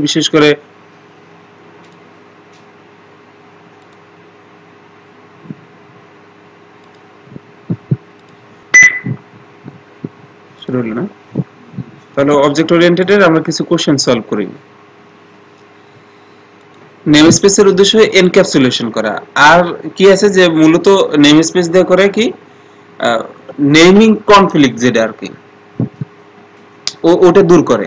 বিশেষ করে শুরু হলো না, তাহলে অবজেক্ট ওরিয়েন্টেডের আমরা কিছু কোশ্চেন সলভ করি। নেম স্পেসের উদ্দেশ্য এনক্যাপসুলেশন করা, আর কি আছে যে মূলত নেম স্পেস দিয়ে করে কি নেমিং কনফ্লিক্ট, যেটা আর কি ওটা দূর করে।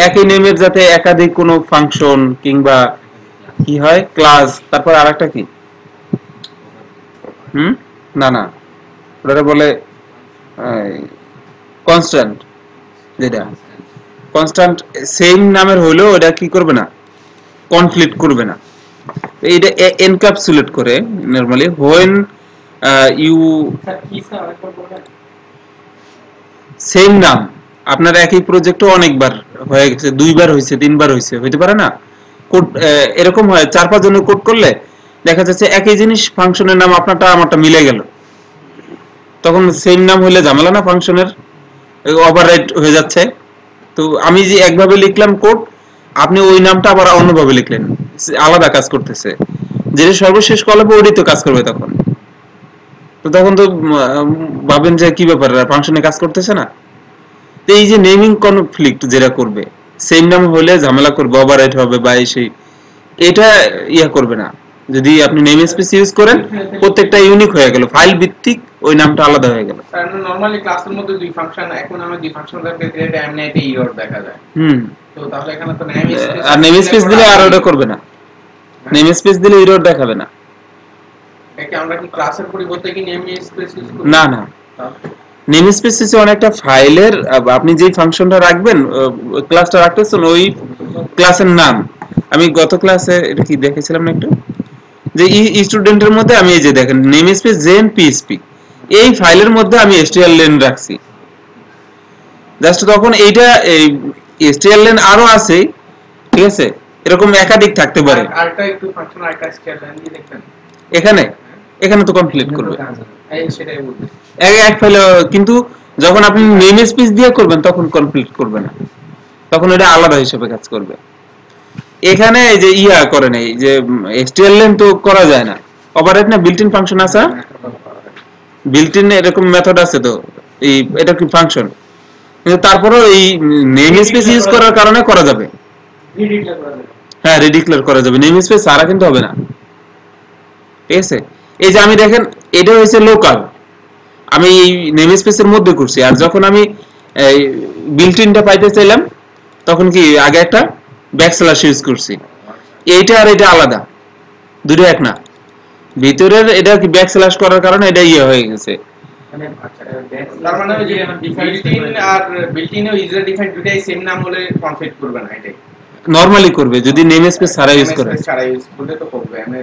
একই নেমের যাতে একাধিক কোনো ফাংশন কিংবা কি হয় ক্লাস, তারপর আরেকটা কি না না ওটা বলে কনস্ট্যান্ট, যেটা কনস্ট্যান্ট সেম নামের হইলেও ওটা কি করবে না, কনফ্লিক্ট করবে না। এটা এনক্যাপসুলেট করে নরমালি হোয়েন ইউ সেম নাম আপনার একই প্রজেক্টও অনেকবার হয়ে গেছে, দুইবার হয়েছে, তিনবার হয়েছে, হইতে পারে না? কোড এরকম হয় 4-5 জনের কোড করলে দেখা যাচ্ছে একই জিনিস ফাংশনের নাম আপনারটা আমারটা মিলে গেল, তখন সেম নাম হইলে ঝামেলা না, ফাংশনের ওভাররাইট হয়ে যাচ্ছে। তো আমি যে একভাবে লিখলাম কোড, আপনি ওই নামটা আবার অন্যভাবে লিখলেন, আলাদা কাজ করতেছে, যেটা সর্বশেষ কলে ওইটাই তো কাজ করবে তখন। তো তখন তো ভাবেন যে কি ব্যাপার, ফাংশনে কাজ করতেছে না। তো এই যে নেমিং কনফ্লিক্ট যেটা করবে, সেম নাম হলে ঝামেলা করবে, ওভাররাইট হবে বা সেই, এটা ইয়া করবে না। যদি আপনি নেম স্পেস ইউজ করেন, প্রত্যেকটা ইউনিক হয়ে গেল, ফাইল ভিত্তিক ওই নামটা আলাদা হয়ে গেল। স্যার নরমালি ক্লাসের মধ্যে দুই ফাংশন, এখন আমরা দুই ফাংশন রাখতে দিলে এমনিতে এরর দেখা যায়। তো তাহলে এখানে তো নেম স্পেস, আর নেম স্পেস দিলে আর ওটা করবে না, নেম স্পেস দিলে এরর দেখাবে না। একে আমরা কি ক্লাসের পরিবর্তে কি নেম স্পেস ইউজ করব? না না, নেম স্পেস হচ্ছে অনেকটা ফাইলের, আপনি যেই ফাংশনটা রাখবেন, ক্লাসটা রাখতেছেন ওই ক্লাসের নাম। আমি গত ক্লাসে এটা কি দেখেছিলাম না একটু, যে স্টুডেন্টের মধ্যে আমি এই যে দেখেন নেম স্পেস জেন পিএসপি, এই ফাইলের মধ্যে আমি stdln রাখছি। জাস্ট তখন এইটা এই stdln আরো আছে, ঠিক আছে, এরকম একাধিক থাকতে পারে। আরেকটা একটু ফাংশন আরেকটা stdln দিয়ে দেখবেন এখানে এখানে তো কমপ্লিট করবে এই সেটাই বলছি এক ফাইলে, কিন্তু যখন আপনি নেম স্পেস দিয়ে করবেন তখন কমপ্লিট করবে না, তখন এটা আলাদা হিসেবে কাজ করবে। এখানে এই যে ইয়া করে নাই, যে stdln তো করা যায় না, ওভাররাইট না, বিল্ট ইন ফাংশন আছে, বিল্ট ইন এরকম মেথড আছে, তো এই এটা কি ফাংশন, কিন্তু তারপরেও এই নেম স্পেস ইউজ করার কারণে করা যাবে, রিডিক্লেয়ার করা যাবে। হ্যাঁ রিডিক্লেয়ার করা যাবে, নেম স্পেস ছাড়া কিন্তু হবে না, ঠিক আছে। এই যে আমি দেখেন এটা হচ্ছে লোকাল, আমি এই নেম স্পেসের মধ্যে করছি, আর যখন আমি এই বিল্ট ইনটা পাইতে চাইলাম তখন কি আগে একটা ব্যাকস্ল্যাশ ইউজ করছি, এইটা আর এটা আলাদা, দুটো এক না। ভিতরের এটা কি ব্যাকস্ল্যাশ করার কারণে এটা ইয়ে হয়ে গেছে, মানে তার মানে ওই যে বিল্ট ইন আর বিল্ট ইন ও ইউজার ডিফাইন্ড দুটাই সেম নাম হলে কনফিগ করবে না, এটাই নরমালি করবে যদি নেম স্পেস ছাড়া ইউজ করে। ছাড়া ইউজ করলে তো করবে। আমি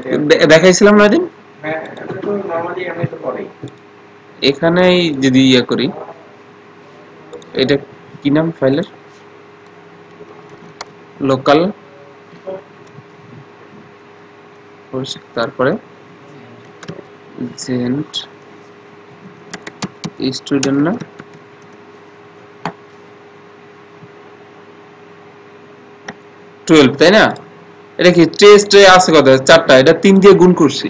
দেখাইছিলাম না দিন, হ্যাঁ আমি তো নরমালি আমি তো করি। এখানেই যদি ইয়ে করি, এটা কি নাম ফাইলের, লোকাল তারপরে জেন্ট স্টুডেন্ট না, টুয়েলভ, তাই না? এটা কি টেস্টে আছে কত, 4টা, এটা 3 দিয়ে গুণ করছি।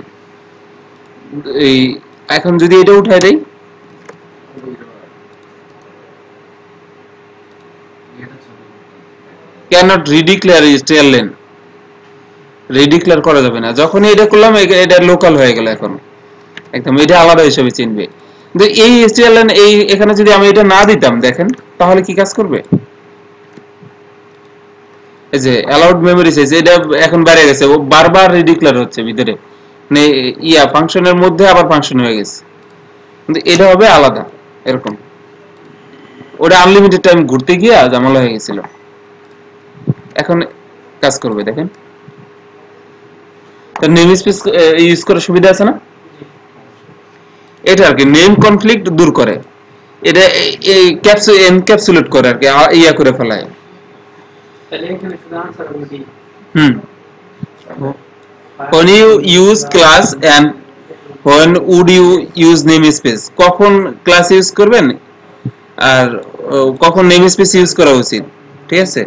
এই এখন যদি এটা উঠাই দেই, cannot redeclare stdln, রিডিক্লেয়ার করা যাবে না। যখন এটা করলাম এটা লোকাল হয়ে গেল, এখন একদম এটা আলাদা হিসেবে চিনবে। কিন্তু এই stdln এই এখানে যদি আমি এটা না দিতাম, দেখেন তাহলে কি কাজ করবে, এই যে অ্যালাউড মেমরি সাইজ এটা এখন বেড়ে গেছে, ও বারবার রিডিক্লেয়ার হচ্ছে ভিতরে, মানে ইয়া ফাংশনের মধ্যে আবার ফাংশন হয়ে গেছে, কিন্তু এটা হবে আলাদা এরকম। ওটা আনলিমিটেড টাইম ঘুরতে গিয়ে ঝামেলা হয়ে গেছিল, এখন কাজ করবে দেখেন। তো নেম স্পেস ইউজ করার সুবিধা আছে না, এটা আর কি নেম কনফ্লিক্ট দূর করে, এটা এই এনক্যাপসুলেট করে আর কি, ইয়া করে ফেলায়। তাহলে এখানে শুধু আনসার হবে কি when you use class and when would you use namespace, কখন ক্লাস ইউজ করবেন আর কখন নেমস্পেস ইউজ করা উচিত, ঠিক আছে।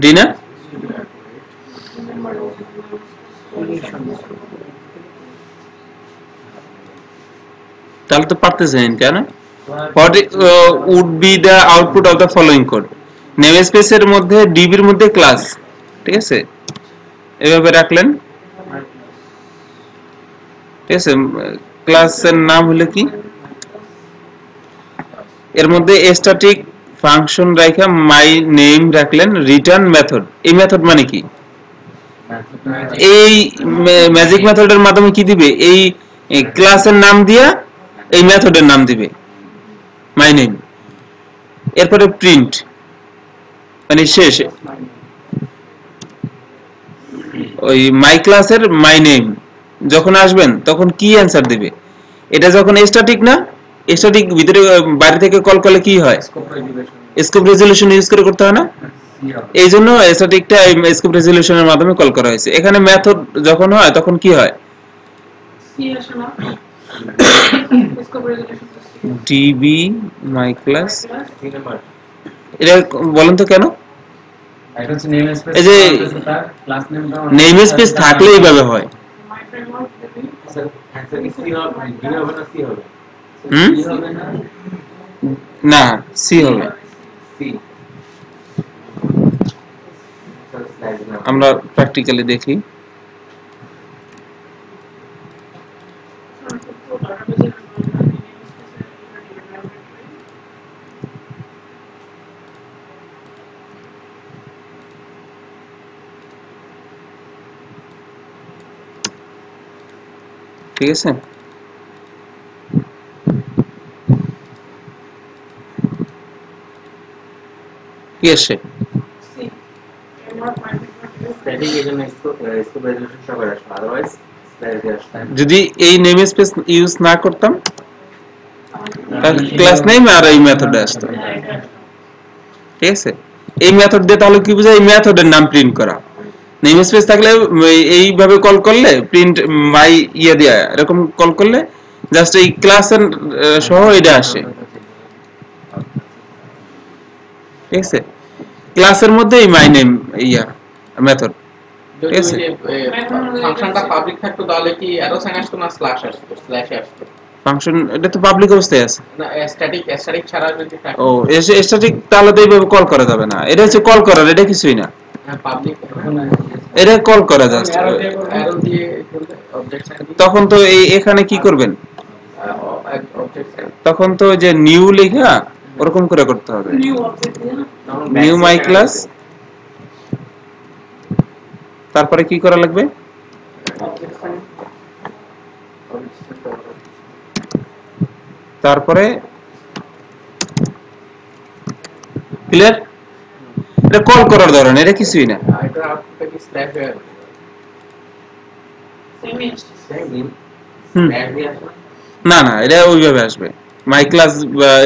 ডি না? তাহলে তো পারতেছেন কেন? What would be the output of the following code? Name স্পেসের মধ্যে ডিবির মধ্যে ক্লাস, ঠিক আছে, এভাবে রাখলেন, ঠিক আছে। ক্লাসের নাম হলো কি, এর মধ্যে স্ট্যাটিক ফাংশন রাখা মাই নেম রাখলেন, রিটার্ন মেথড। এই মেথড মানে কি? এই ম্যাজিক মেথডের মাধ্যমে কি দিবে, এই ক্লাসের নাম দিয়া এই মেথডের নাম দিবে মাই নেম। এরপরে প্রিন্ট মানে শেষ, ওই মাই ক্লাসের মাই নেম যখন আসবেন তখন কি অ্যান্সার দিবে। এটা যখন স্ট্যাটিক না, স্ট্যাটিক ভিতরে বাইরে থেকে কল করলে কি হয়, স্কোপ রেজলিউশন ইউজ করে করতে হয় না, এই জন্য স্ট্যাটিকটা স্কোপ রেজলিউশনের মাধ্যমে কল করা হয়েছে। এখানে মেথড যখন হয় তখন কি হয়, ডিবি মাই ক্লাস। এটা বলেন তো কেন? এই যে নেম স্পেস থাকলে এইভাবে হয়। না, সি হবে। আমরা প্র্যাকটিক্যালি দেখি। ঠিক আছে, কি আসে? যদি এই নেম স্পেস ইউজ না করতাম ক্লাস নেম আর এই মেথডে আসতো, ঠিক আছে। এই মেথড দিয়ে তাহলে কি বোঝায়, এই মেথডের নাম প্রিন্ট করা। নেম স্পেস থাকলে এইভাবে কল করলে প্রিন্ট মাই ইয়ে দিয়া এরকম কল করলে জাস্ট এই ক্লাসের সহ এটা আসে, ঠিক আছে। ক্লাসের মধ্যে এই মাই নেম ইয়া মেথড, ঠিক আছে। ফাংশনটা পাবলিক থাকতো তাহলে কি অ্যারো সাইন আসতো না স্ল্যাশ আসতো, স্ল্যাশে আসতো? ফাংশন এটা তো পাবলিক অবস্থায় আছে না, স্ট্যাটিক ছাড়া যদি থাকে। ও স্ট্যাটিক, তাহলে তো এইভাবে কল করা যাবে না। এটা হচ্ছে কল করার, এটা কিছুই না, পাবলিক এটা কল করা জাস্ট। অ্যারো দিয়ে অবজেক্ট সাইন তখন তো এই এখানে কি করবেন, অবজেক্ট সাইন তখন তো যে নিউ লেখা ওরকম করে করতে হবে, নিউ মাই ক্লাস, তারপরে কি করা লাগবে, তারপরে ক্লিয়ার। এটা কল করার ধরন, এটা কিছুই না। এটা আউটপুটে কি স্ল্যাশ হয়ে যাবে? না না, এটা ওইভাবে আসবে মাই ক্লাস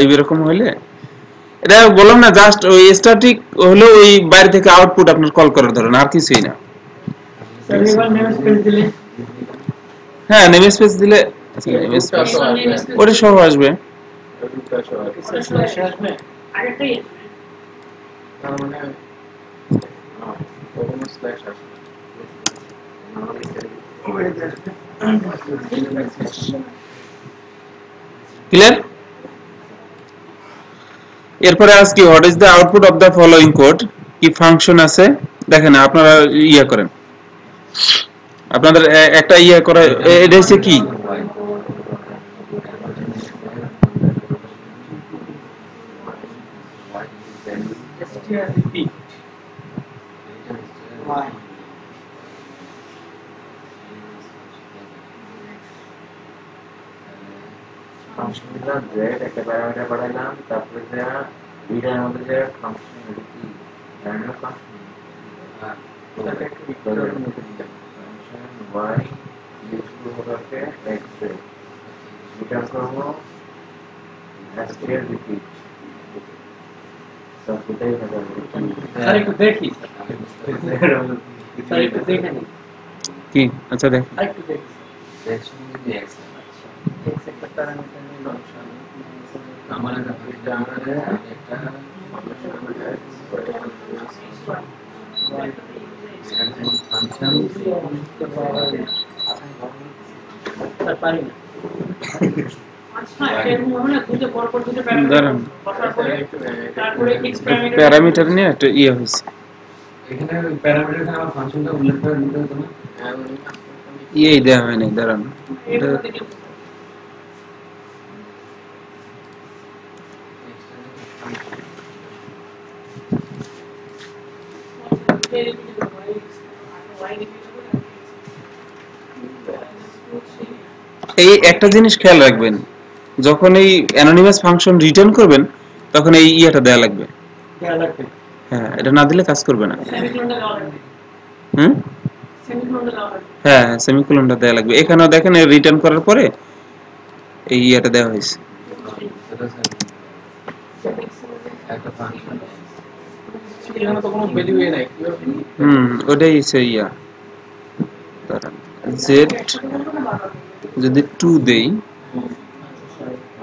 এইরকম হইলে। এটা বললাম না, জাস্ট ওই স্ট্যাটিক হলো ওই বাইরে থেকে আউটপুট আপনার কল করার ধরন, আর কিছুই না। হ্যাঁ, নেম স্পেস দিলে ওটা সহ আসবে। তার মানে ওখানে স্ল্যাশ আসবে। ক্লিয়ার। এরপরে আজকে what is the output of the following code, কি ফাংশন আছে দেখেন। আপনারা ইয়া করেন, আপনাদের একটা ইয়া করে, এটা হচ্ছে কি, ফাংশনটা গ্রেড একটা প্যারামিটার বাড়াইলাম, তারপরে যা রিডার মধ্যে যে ফাংশন কি র্যান্ডম ফাংশন ওটাকে একটু ভিতরের মধ্যে দিলাম, ফাংশন y ইউজ করব করতে x রিটার্ন করব str রিপিট। সব এটাই হবে। স্যার একটু দেখি, স্যার একটু দেখে নিন, কি আচ্ছা দেখ, একটু দেখি দেখুন যদি x এক সেক্টর প্যারামিটার নিয়ে নকশা আমাদের একটা ফাংশন আমরা একটা ফাংশন তার পারি না দাঁড়ান তারপরে প্যারামিটার নিয়ে একটা ইয়ে হয়েছে এখানে প্যারামিটারে আমার ফাংশনটা উল্লেখ করে দিতে হতো না ইয়েই দেওয়া হয়নি দাঁড়ান এটা এই একটা জিনিস খেয়াল রাখবেন যখন এই অ্যানোনিমাস ফাংশন রিটার্ন করবেন তখন এই ইয়েটা দেয়া লাগবে হ্যাঁ এটা না দিলে কাজ করবে না হুম হ্যাঁ সেমিকোলনটা দেয়া লাগবে এখানেও দেখেন রিটার্ন করার পরে এই ইয়েটা দেওয়া হয়েছে একটা ফাংশন এখানে তো কোনো ভ্যালু নাই ওটাই হচ্ছে ইয়া দাঁড়ান জেড যদি 2 দেই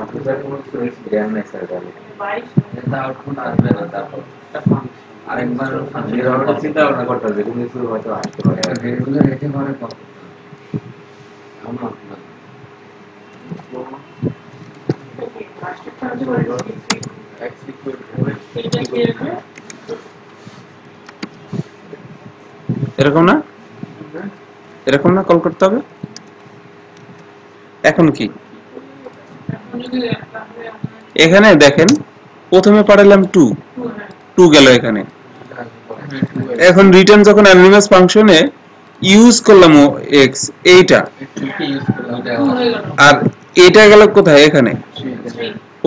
আপনাদের কোনো স্টুডেন্টস জ্ঞান নাই স্যার তাহলে এটা আউটপুট আসবে না তারপর আরেকবার ফাংশন চিন্তা ভাবনা করতে হবে কোনো কিছু হয়তো আসতে পারে রেগুলার রেখে পরে কত আমরা এরকম না কল করতে হবে এখন কি এখানে দেখেন প্রথমে পাঠালাম 2 গেল এখানে এখন রিটার্ন যখন অ্যানোনিমাস ফাংশনে ইউজ করলাম x এইটা আর এটা গেল কোথায় এখানে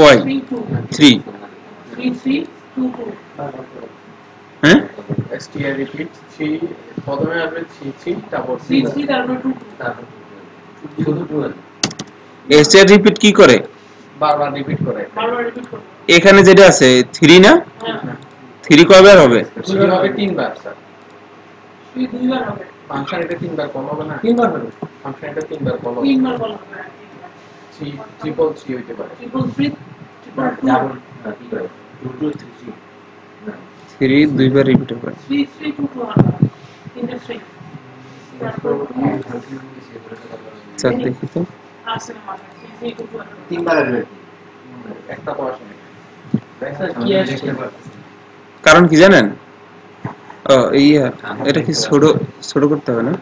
y 3 হ্যাঁ str repeat 3 প্রথমে আসবে 3 তারপর 3 তারপর 2 শুধু 2 str রিপিট কি করে বারবার রিপিট করে এখানে যেটা আছে 3 না 3 কয়বার হবে 3 হবে 3 বার স্যার 3 বার হবে ফাংশন এটা 3 বার কল হবে না 3 বার হবে ফাংশন এটা 3 বার কল হবে 3 বার কল হবে 3 হইতে পারে 3 দুইবার রিপিট হবে 3 দেখি তো 3 বার আসবে একটা তো আসে কারণ কি জানেন এটা কি ছোট করতে হবে না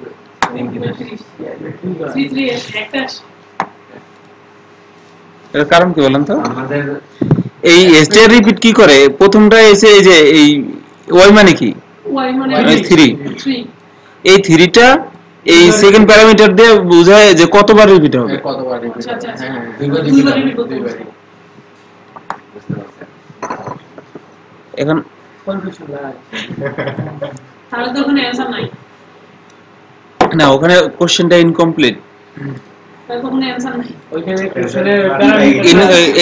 এর কারণ কি বলেন তো আমাদের এই str রিপিট কি করে প্রথমটা এসে এই যে এই y মানে কি y মানে 3 এই 3টা এই সেকেন্ড প্যারামিটার দিয়ে বোঝায় যে কতবার রিপিট হবে কতবার রিপিট আচ্ছা আচ্ছা হ্যাঁ দুইবার রিপিট করতে হবে এখন কনফিউশন নাই তাহলে তো ওখানে অ্যানসার নাই না ওখানে কোশ্চেনটা ইনকমপ্লিট তাহলে তো ওখানে অ্যানসার নাই ওইখানে কোশ্চেনে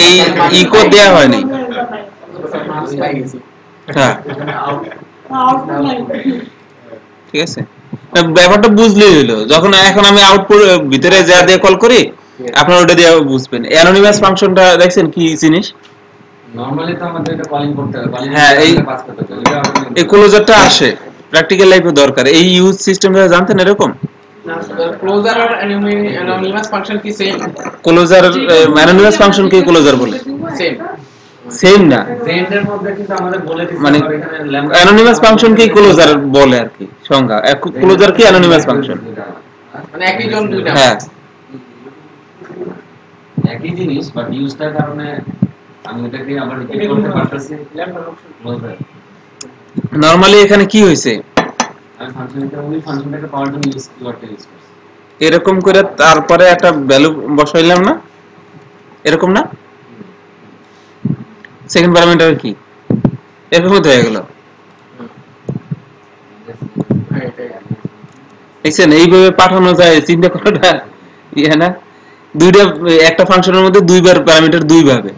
এই ইকো দেয়া হয়নি হ্যাঁ আউটপুট নাই ঠিক আছে ব্যাপারটা বুঝলেই হলো যখন এখন আমি আউটপুট ভিতরে যা দিয়ে কল করি আপনারা ওটা দিয়ে বুঝবেন অ্যানোনিমাস ফাংশনটা দেখছেন কি জিনিস নরমালি তো আমাদের এটা কলিং করতে হবে কলিং হ্যাঁ, এই- পাস করতে হবে এটা আমাদের এই ক্লোজারটা আসে প্র্যাকটিক্যাল লাইফে দরকার এই ইউজ সিস্টেমটা জানতেন এরকম ক্লোজার আর অ্যানোনিমাস ফাংশন কি সেম ক্লোজার অ্যানোনিমাস ফাংশন কে ক্লোজার বলে সেম সেম না জেন্ডের মধ্যে কিন্তু আমাদের বলে দিতে মানে হবে এখানে ল্যাম্বডা অ্যানোনিমাস ফাংশন কে ক্লোজার বলে আর কি সংজ্ঞা ক্লোজার কি অ্যানোনিমাস ফাংশন মানে একই জন দুই নাম হ্যাঁ একই জিনিস বাট ইউজটার কারণে আমি এটাকে আবার রিপিট করতে পারতেছি ক্লোজার নরমালি এখানে কি হয়েছে আমি ফাংশনটা ওই ফাংশনটাকে পাওয়ার জন্য ইউজ কিওয়ার্ডটা ইউজ করছি এরকম করে তারপরে একটা ভ্যালু বসাইলাম না এরকম না সেকেন্ড প্যারামিটার কি এরকম তো হয়ে গেল দেখছেন এইভাবে পাঠানো যায় চিন্তা করাটা ইয়ে না দুইটা একটা ফাংশনের মধ্যে দুইবার প্যারামিটার দুই ভাবে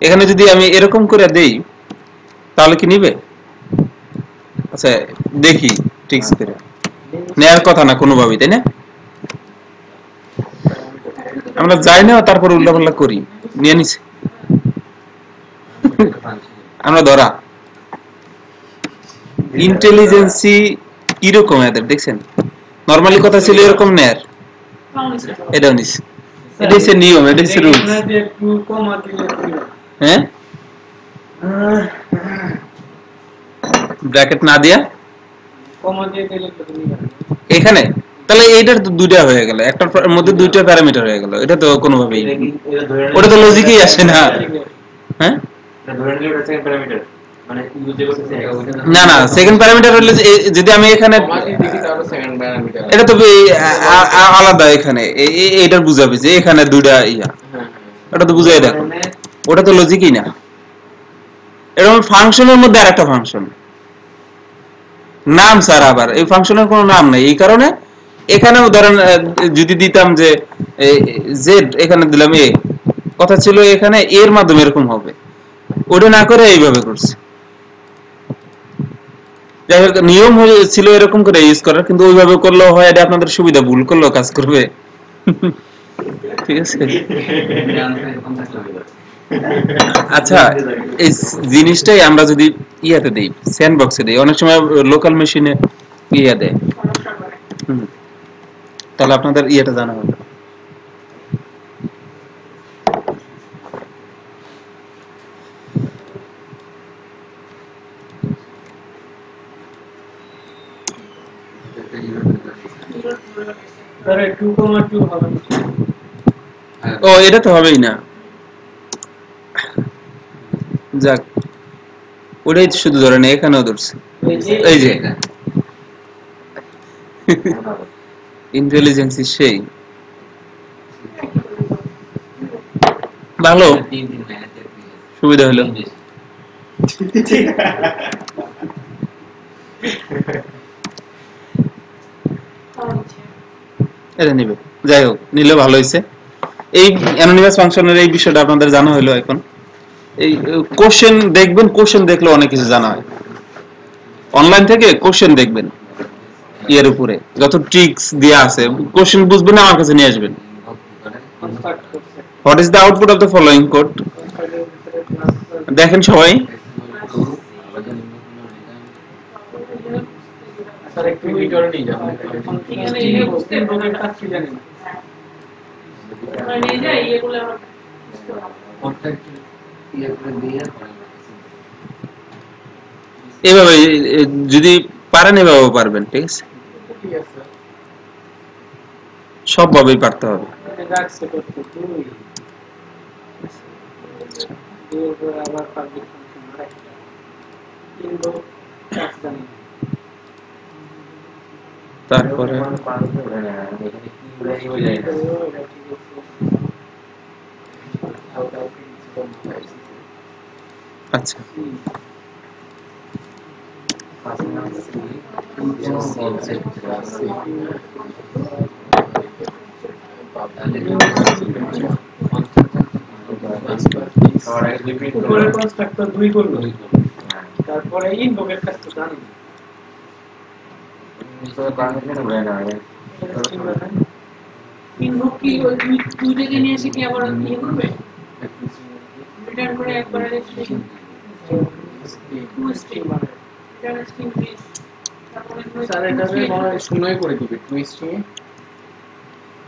এখানে যদি আমি এরকম করে দেই তাহলে কি নিবে আচ্ছা দেখি ঠিক করে নেয়ার কথা না কোনোভাবেই তাই না আমরা যাই না তারপর উল্টাপাল্টা করি নিয়ে নিছি আমরা ধরা ইন্টেলিজেন্সি কিরকম এদের দেখছেন নরমালি কথা ছিল এরকম নেয়ার এটাও নিছে এটা হচ্ছে নিয়ম এটা হচ্ছে রুলস একটু কমা দিলে হ্যাঁ ব্র্যাকেট না দিয়া কমা দিয়ে দিলে তো তুমি এখানে তাহলে এইটার তো দুইটা হয়ে গেল একটার মধ্যে দুইটা প্যারামিটার হয়ে গেল এটা তো কোনোভাবেই ওটা তো লজিকই আসে না হ্যাঁ না না সেকেন্ড প্যারামিটার হলে যদি আমি এখানে এটা তো আলাদা এখানে এটার বুঝাবে যে এখানে দুইটা ইয়া এটা তো বুঝাই দেখো ওটা তো লজিকই না এরকম ফাংশনের মধ্যে আরেকটা ফাংশন নাম স্যার আবার এই ফাংশনের কোনো নাম নেই এই কারণে এখানেও ধরেন যদি দিতাম যে জেড এখানে দিলাম এ কথা ছিল এখানে এর মাধ্যমে এরকম হবে ওটা না করে এইভাবে করছে যাই হোক নিয়ম ছিল এরকম করে ইউজ করার কিন্তু ওইভাবে করলেও হয় এটা আপনাদের সুবিধা ভুল করলেও কাজ করবে ঠিক আছে আচ্ছা এই জিনিসটাই আমরা যদি ইয়াতে দেই স্যান্ডবক্সে দেই অনেক সময় লোকাল মেশিনে ইয়া দেয় তাহলে আপনাদের ইয়েটা জানা হবে আরে 2,2 হবে ও এটা তো হবেই না যাক ওটাই শুধু ধরেন এখানেও ধরছে এই যে ইন্টেলিজেন্স সেই ভালো সুবিধা হলো এটা নিবে যাই হোক নিলে ভালো হয়েছে এই অ্যানোনিমাস ফাংশনের এই বিষয়টা আপনাদের জানা হলো এখন এই কোশ্চেন দেখবেন কোশ্চেন দেখলে অনেক কিছু জানা হয় অনলাইন থেকে কোশ্চেন দেখবেন এর উপরে যত ট্রিক্স দেয়া আছে কোশ্চেন বুঝবেন আমার কাছে নিয়ে আসবেন what is the output of the following code দেখেন সবাই স্যার একটু ভিডিওটা নিয়ে যান এখানে এই বুঝতে প্রোগ্রাম কাজ কি জানি মানে নিয়ে যাই এগুলো এভাবে যদি পারেন এভাবে পারবেন ঠিক আছে ঠিক আছে সব ভাবেই পারতে হবে রাখছে করতে দুই আবার পাবলিক ফাংশন রাখতে কিন্তু কাজ জানি তারপরে আচ্ছা উপরে কনস্ট্রাক্টর 2 করলো তারপরে ইনভোকের কাজটা জানি ইনভোক কি ওই দুই থেকে নিয়ে এসে কি আবার ইয়ে করবে রিটার্ন করে একবারে registration two string return string please তারপরে স্যার এটা মনে হয় শূন্যই করে দিবে টুইস্টিং এ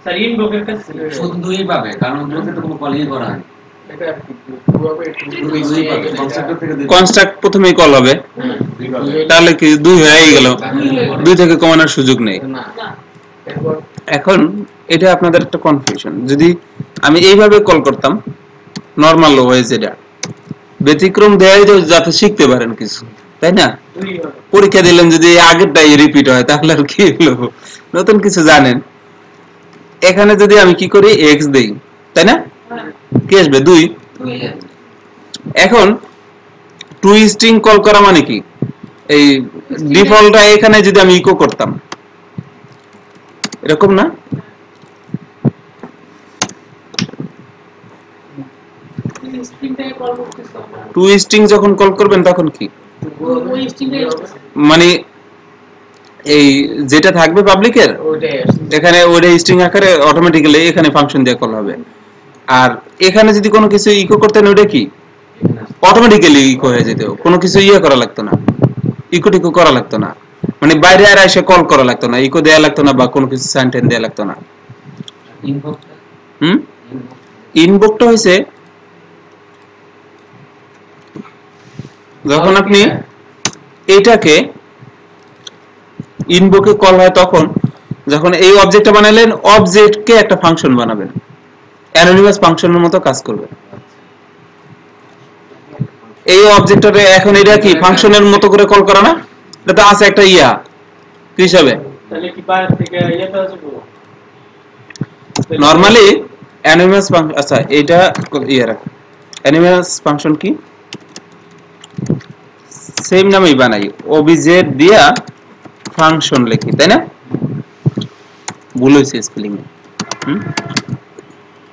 স্যার ইনভোকের কাজ শুধু দুই পাবে কারণ ওগুলোতে তো কোনো কলই করা হয় এটা আর কি কিভাবে টুইস্টিং কনসেপ্ট থেকে কনস্ট্রাক্ট প্রথমেই কল হবে তাহলে কি দুই হয়ে গেল দুই থেকে কমানোর সুযোগ নেই না না এরপর এখন এটা আপনাদের একটা কনফিউশন যদি আমি এইভাবে কল করতাম নরমাল ওয়েজ এটা ব্যতিক্রম দেয় যাতে শিখতে পারেন কিছু তাই না দুই হবে পরীক্ষা দিলেন যদি আগেরটাই রিপিট হয় তাহলে আর কি হলো নতুন কিছু জানেন এখানে যদি আমি কি করি এক্স দেই তাই না কি আসবে 2 এখন টু স্ট্রিং কল করা মানে কি এই ডিফল্টটা এখানে যদি আমি ইকো করতাম এরকম না স্ট্রিংটাকে কল করতেছ টু স্ট্রিং যখন কল করবেন তখন কি ওই স্ট্রিংটাই মানে এই যেটা থাকবে পাবলিকের ওইটাই এখানে ওইটা স্ট্রিং আকারে অটোমেটিক্যালি এখানে ফাংশন দিয়ে কল হবে আর এখানে যদি কোনো কিছু ইকো করতেন ওটা কি অটোমেটিক্যালি ইকো হয়ে যেত কোনো কিছু ইয়ে করা লাগতো না ইকো টিকো করা লাগতো না মানে বাইরে আর এসে কল করা লাগতো না, ইকো দেয়া লাগতো না বা কোনো কিছু সেন্টেন্স দেয়া লাগতো না। ইনবক্সটা হুম ইনভোকটা হইছে যখন আপনি এইটাকে ইনভোকে কল হয় তখন যখন এই অবজেক্টটা বানালেন, অবজেক্টকে একটা ফাংশন বানাবেন, অ্যানোনিমাস ফাংশনের মতো কাজ করবে। এই অবজেক্টটারে এখন এটা কি ফাংশনের মতো করে কল করা না, এটা তো আছে একটা ইয়া কি হিসাবে। তাহলে কি বাইরে থেকে ইয়েটা আসবো নরমালি অ্যানোনিমাস ফাংশন, আচ্ছা এটা ইয়া রাখ, অ্যানোনিমাস ফাংশন কি সেম নামেই বানাই, অবজেক্ট দিয়া ফাংশন লিখি, তাই না? ভুল হয়েছে স্পেলিং এ।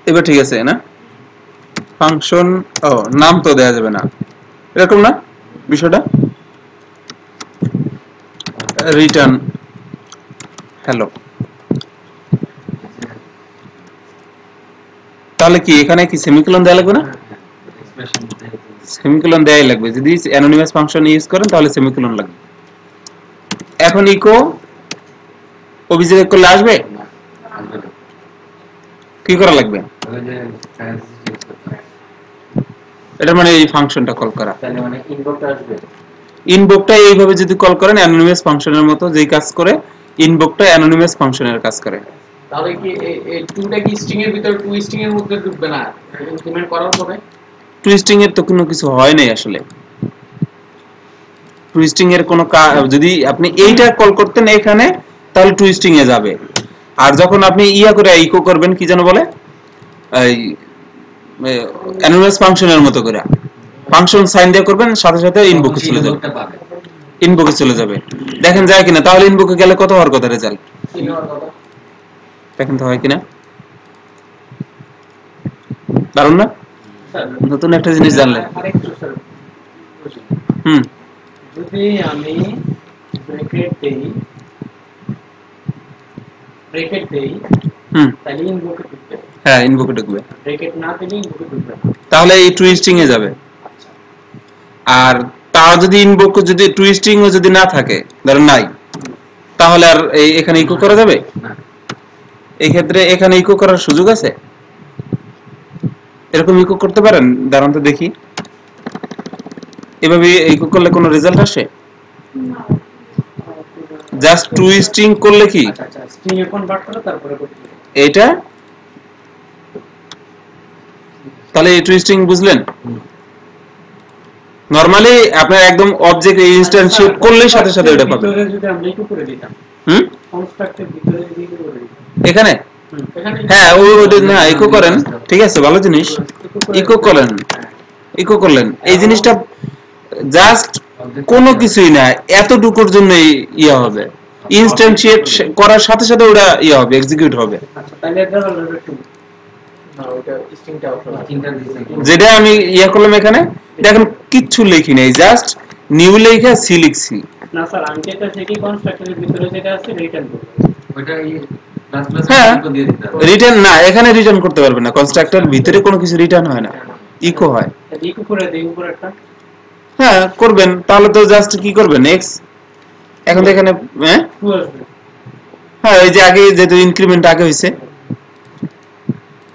এবার ঠিক আছে না? ফাংশন, ও নাম তো দেয়া যাবে না, এরকম না বিষয়টা। রিটার্ন হ্যালো, তাহলে কি এখানে কি সেমিকোলন দেয়া লাগবে না? এক্সপ্রেশন সেমিকোলন দেয়াই লাগবে, যদি অ্যানোনিমাস ফাংশন ইউজ করেন তাহলে সেমিকোলন লাগবে। এখন ইকো অবজেক্ট করলে আসবে, আসবে না। কি করা লাগবে? ওই যে ট্রান্স ইউজ করতে হয়। এটা মানে এই ফাংশনটা কল করা। তাহলে মানে ইনবক্সটা আসবে। ইনভোকটা এইভাবে যদি কল করেন অ্যানোনিমাস ফাংশনের মতো যেই কাজ করে, ইনভোকটা অ্যানোনিমাস ফাংশনের কাজ করে। তাহলে কি এই টুটা কি স্ট্রিং এর ভিতর টু স্ট্রিং এর মধ্যে ঢুকবে না ইমপ্লিমেন্ট করার পরে? টুইস্টিং এর তো কোনো কিছু হয় নাই আসলে, টুইস্টিং এর কোনো যদি আপনি এইটা কল করতেন এখানে তাহলে টুইস্টিং এ যাবে। আর যখন আপনি ইয়া করে ইকো করবেন কি যেন বলে, এই অ্যানোনিমাস ফাংশনের মতো করে ফাংশন সাইন দিয়ে করবেন, সাথে সাথে ইনভোকে চলে যাবে, ইনবক্সটা পাবে। ইনভোকে চলে যাবে। দেখেন যায় কিনা, তাহলে ইনভোকে গেলে কত হওয়ার কথা রেজাল্ট, সিনিয়র কথা দেখেন তো হয় কিনা। দারুণ না, স্যার নতুন একটা জিনিস জানলেন। আরেকটু স্যার হুম যদি আমি ব্র্যাকেট দেই হুম তাহলে ইনভোকে ঢুকবে, হ্যাঁ ইনভোকে ঢুকবে, ব্র্যাকেট না দিলে ইনভোকে ঢুকবে না। তাহলে এই টুইস্টিং এ যাবে। আচ্ছা আর তার যদি ইনভোক যদি টুইস্টিং ও যদি না থাকে, ধরেন নাই, তাহলে আর এখানে ইকো করা যাবে? না। এই ক্ষেত্রে এখানে ইকো করার সুযোগ আছে? এরকম ইকো করতে পারেন? দাঁড়ান তো দেখি, এভাবে ইকো করলে কোনো রেজাল্ট আসে? জাস্ট টুইস্টিং করলে কি আচ্ছা আচ্ছা স্ট্রিং এ কনভার্ট করে তারপরে করতে হবে। এটা, তাহলে এই টুইস্টিং বুঝলেন? নরমালি আপনার একদম অবজেক্ট ইনস্ট্যান্সিয়েট করলে সাথে সাথে এটা পাবেন। ভিতরে যদি আমরা ইকো করে দিতাম, হুম কনস্ট্রাক্টের ভিতরে যদি ইকো করে দিতাম, এখানে এখানে হ্যাঁ ওই না ইকো করেন, ঠিক আছে ভালো জিনিস, ইকো করেন, ইকো করলেন, এই জিনিসটা জাস্ট কোনো কিছুই না, এতটুকুর জন্য ইয়া হবে, ইনস্ট্যান্সিয়েট করার সাথে সাথে ওটা ইয়া হবে, এক্সিকিউট হবে। আচ্ছা তাহলে এটা হলো একটু না ওটা স্ট্রিংটা অপশন আছে। তিনটা দিয়েছে। যেটা আমি ইয়া করলাম এখানে, দেখেন কিচ্ছু লিখি নাই, জাস্ট নিউ লেখা সি লিখছি। না স্যার আমি যেটা থেকে কনস্ট্রাক্টরের ভিতরে যেটা আছে রিটার্ন করব। ওইটা এই প্লাস প্লাস হ্যাঁ ইনকো দিয়ে দিতে হবে। রিটার্ন না, এখানে রিটার্ন করতে পারবে না, কনস্ট্রাক্টর ভিতরে কোনো কিছু রিটার্ন হয় না, ইকো হয়। তাহলে ইকো করে দেই উপরে একটা, হ্যাঁ করবেন, তাহলে তো জাস্ট কি করবেন এক্স, এখন তো এখানে হ্যাঁ টু আসবে। হ্যাঁ এই যে আগে যেহেতু ইনক্রিমেন্ট আগে হয়েছে,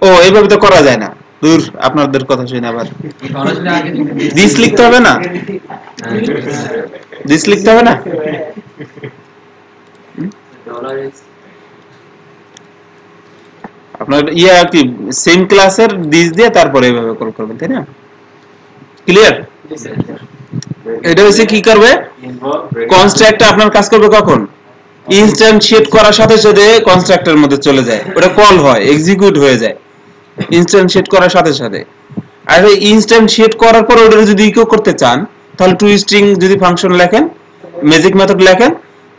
ও এইভাবে তো করা যায় না, দূর আপনাদের কথা শুনে আবার এই সরাসরি আগে দিতে দিয়ে দিস লিখতে হবে না, দিস লিখতে হবে না, আপনার ইয়া কি সেম ক্লাসের দিস দিয়ে তারপরে এইভাবে কল করবেন, তাই না? ক্লিয়ার? এটা হচ্ছে কি করবে, কনস্ট্রাক্টর আপনার কাজ করবে কখন, ইনস্ট্যান্সিয়েট করার সাথে সাথে কনস্ট্রাক্টরের মধ্যে চলে যায়, ওটা কল হয়, এক্সিকিউট হয়ে যায় ইনস্ট্যান্সিয়েট করার সাথে সাথে। আর ইনস্ট্যান্সিয়েট করার পর ওটা যদি ইকো করতে চান, তাহলে টু স্ট্রিং যদি ফাংশন লেখেন, ম্যাজিক মেথড লেখেন,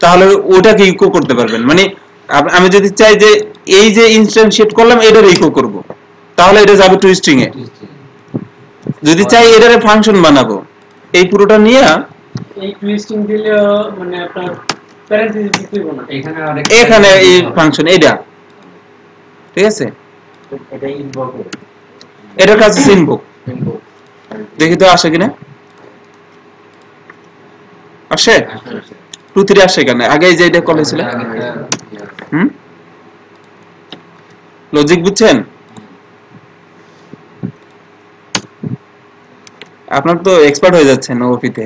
তাহলে ওটাকে ইকো করতে পারবেন। মানে আমি যদি চাই যে এই যে ইনস্ট্যান্সিয়েট করলাম এটার ইকো করব, তাহলে এটা যাবে টু স্ট্রিং এ। যদি চাই এটারে ফাংশন বানাবো, এই পুরোটা নিয়ে এই টুইস্টিং দিলে মানে আপনার প্যারেন্থেসিস দিতে হবে না। এখানে আরেক এখানে এই ফাংশন এইটা, ঠিক আছে, এটা ইনবক্স এটার কাছে ইনভোক, দেখি তো আসে কিনা, আসে। টু 2-3 আসে কেন? আগে যেটা কল হয়েছিল লজিক বুঝছেন? আপনার তো এক্সপার্ট হয়ে যাচ্ছেন ওপিতে।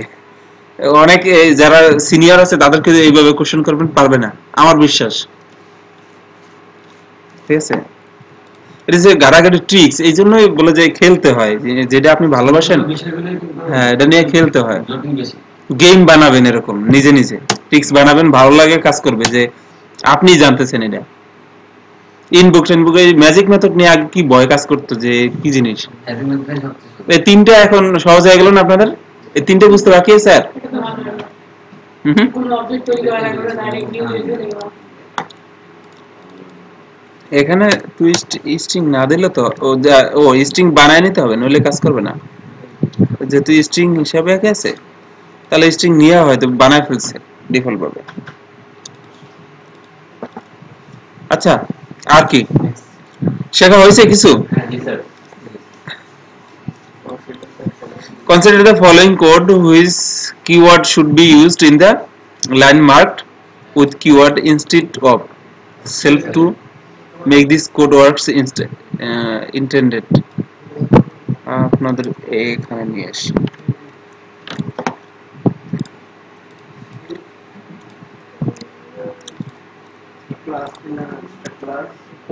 অনেক যারা সিনিয়র আছে তাদেরকে এইভাবে কোশ্চেন করবেন পারবে না আমার বিশ্বাস। ঠিক আছে, এটা যে গাড়াগাড়ি ট্রিক্স, এই জন্যই বলে যে খেলতে হয়, যেটা আপনি ভালোবাসেন হ্যাঁ এটা নিয়ে খেলতে হয়। গেম বানাবেন এরকম নিজে নিজে, ট্রিক্স বানাবেন, ভালো লাগে কাজ করবে, যে আপনি জানতেছেন এটা। ইনবুক এই ম্যাজিক মেথড নিয়ে আগে কি ভয় কাজ করতো, যে কি জিনিস। এই তিনটা এখন সহজ হয়ে গেল না আপনাদের? এই তিনটা বুঝতে বাকি আছে স্যার? এটা তো ভালো না। কোন অবজেক্ট তৈরি করা লাগবে না, ডাইরেক্ট নিউ লিখে দিলাম। এখানে টুইস্ট স্ট্রিং না দিলে তো ও স্ট্রিং বানায় নিতে হবে, নইলে কাজ করবে না। যেহেতু স্ট্রিং হিসাবে আছে, তাহলে স্ট্রিং নিয়ে হয়তো বানায় ফেলছে ডিফল্ট ভাবে। আচ্ছা, আর কি শেখা হয়েছে কিছু? Consider the following code whose keyword should be used in the line marked with keyword instead of self to make this code works intended. আপনাদের এখানে নিয়ে আসি।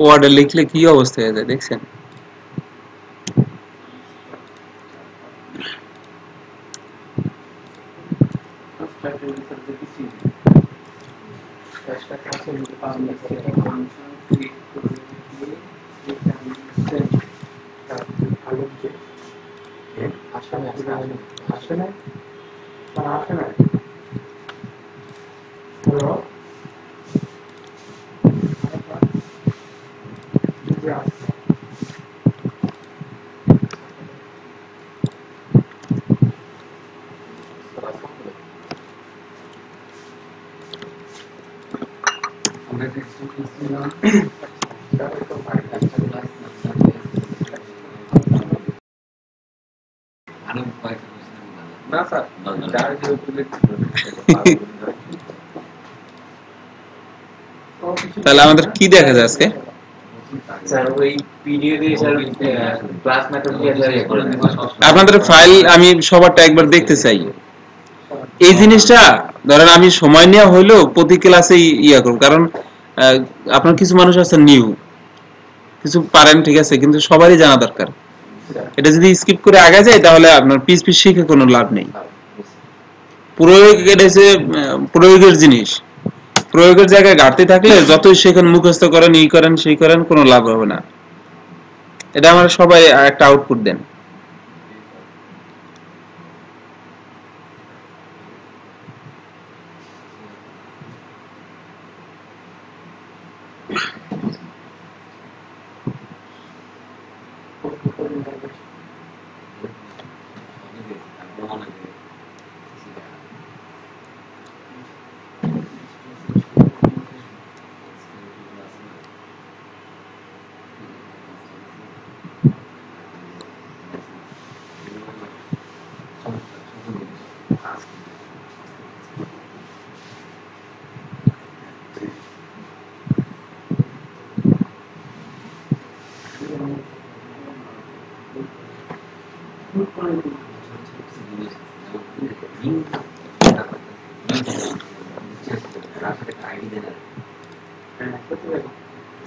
ওয়ার্ডে লিখলে কি অবস্থা হয়ে যায় দেখছেন? না স্যার, তাহলে আমাদের কি দেখা যায় আজকে? স্যার ওই পিডিএফ দিয়ে স্যার ক্লাস মেথড দিয়ে স্যার আপনাদের ফাইল আমি সবারটা একবার দেখতে চাই। এই জিনিসটা ধরেন আমি সময় নেওয়া হইলেও প্রতি ক্লাসে ইয়া করব, কারণ আপনার কিছু মানুষ আছে নিউ, কিছু পারেন ঠিক আছে, কিন্তু সবারই জানা দরকার। এটা যদি স্কিপ করে আগে যায় তাহলে আপনার পিএইচপি শিখে কোনো লাভ নেই। প্রয়োগ, এটা হচ্ছে প্রয়োগের জিনিস। প্রয়োগের জায়গায় ঘাটতি থাকলে যতই শেখেন, মুখস্থ করেন, ই করেন, সেই করেন, কোনো লাভ হবে না। এটা আমরা সবাই একটা আউটপুট দেন।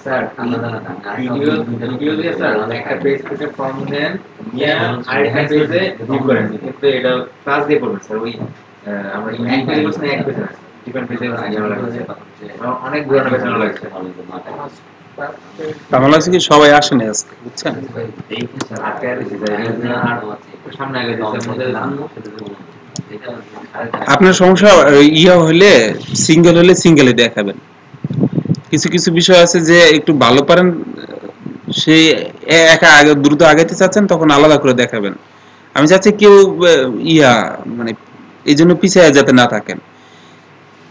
স্যার ভিডিও দিয়ে স্যার একটা পেজ থেকে ফর্ম দেন, নিয়ে আরেকটা পেজে ভিউ করেন, কিন্তু এটা ক্লাস দিয়ে করবেন স্যার। ওই আমরা এক পেজে বসে এক পেজে না, ডিফারেন্ট পেজে অনেক পুরানো পেজ লাগছে। আমার লাগছে কি সবাই আসেন আজকে, বুঝছেন? সামনে আগে আপনার সমস্যা ইয়া হলে সিঙ্গেল হলে সিঙ্গেলে দেখাবেন। কিছু কিছু বিষয় আছে যে একটু ভালো পারেন, সেই একা আগে দ্রুত আগাইতে চাচ্ছেন, তখন আলাদা করে দেখাবেন। আমি চাচ্ছি কেউ ইয়া মানে এই জন্য পিছিয়ে যাতে না থাকেন।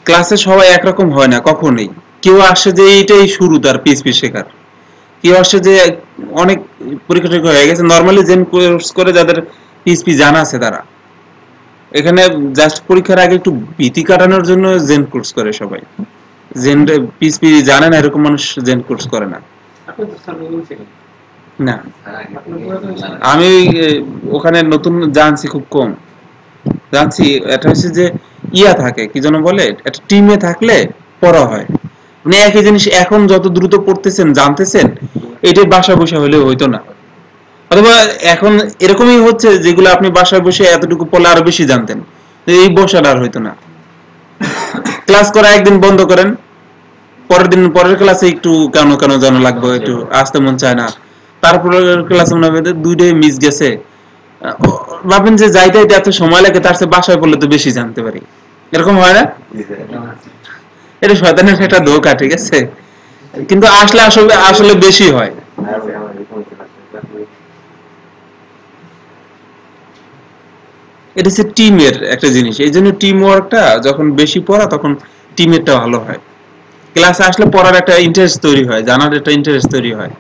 ক্লাসে সবাই একরকম হয় না কখনোই। কেউ আসে যে এইটাই শুরু তার পিএইচপি শেখার, কেউ আসে যে অনেক পরীক্ষা হয়ে গেছে, নর্মালি জেন কোর্স করে যাদের পিএইচপি জানা আছে তারা। এখানে জাস্ট পরীক্ষার আগে একটু ভীতি কাটানোর জন্য জেন কোর্স করে সবাই। জেন পিএইচপি জানে না এরকম মানুষ জেন কোর্স করে না। আপনি তো স্যার নতুন ছিলেন। না আপনি পুরাতন ছিলেন। আমি ওখানে নতুন জানছি খুব কম জানছি। এটা হচ্ছে যে ইয়া থাকে কি যেন বলে, একটা টিমে থাকলে পড়া হয়। মানে একই জিনিস এখন যত দ্রুত পড়তেছেন জানতেছেন, এটাই বাসা বসে হলে হইতো না। অথবা এখন এরকমই হচ্ছে যেগুলো আপনি বাসায় বসে এতটুকু পড়লে আরো বেশি জানতেন, এই বসাটা আর হইতো না। ক্লাস করা একদিন বন্ধ করেন, পরের দিন পরের ক্লাসে একটু কেন কেন জানো লাগবে, একটু আসতে মন চায় না, তারপরে ক্লাসে মনে হবে 2 ডে মিস গেছে। ভাবেন যে যাইতে এত সময় লাগে, তার চেয়ে বাসায় পড়লে তো বেশি জানতে পারি। এরকম হয় না? এটা শয়তানের একটা ধোঁকা, ঠিক আছে? কিন্তু আসলে আসলে আসলে বেশি হয়। এটা হচ্ছে টিমের একটা জিনিস, এই জন্য টিম ওয়ার্কটা যখন বেশি পড়া তখন টিমেরটা ভালো হয়। ক্লাসে আসলে পড়ার একটা ইন্টারেস্ট তৈরি হয়, জানার একটা ইন্টারেস্ট তৈরি হয়,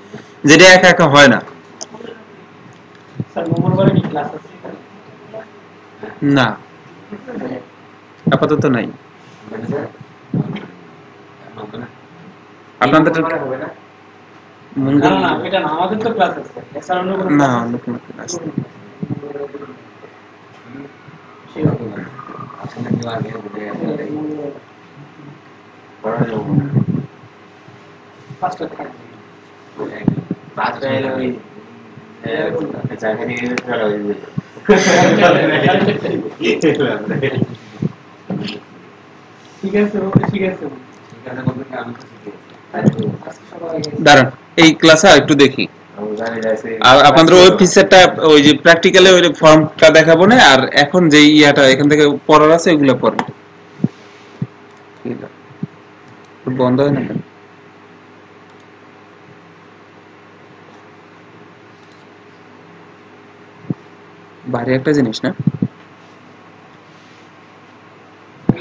যেটা একা একা হয় না। স্যার মঙ্গলবারে কি ক্লাস আছে? না আপাতত নাই। আপনাদের হবে না? না মঙ্গল না এটা না, আমাদের তো ক্লাস আছে। স্যার অন্য কোনো না, class আছে? অন্য কোনো ক্লাস নেই। First এ থাকবে। ঠিক আছে, ওকে, ঠিক আছে। আজকে সবাই দাঁড়ান, এই ক্লাসে একটু দেখি। আর আপনাদের ওই ফিচারটা, ওই যে প্র্যাকটিক্যালে ওই ফর্মটা দেখাবো না, আর এখন যে ইয়াটা এখান থেকে পড়ার আছে এগুলো পড়েন। বন্ধ হয় না কেন? ভারী একটা জিনিস না?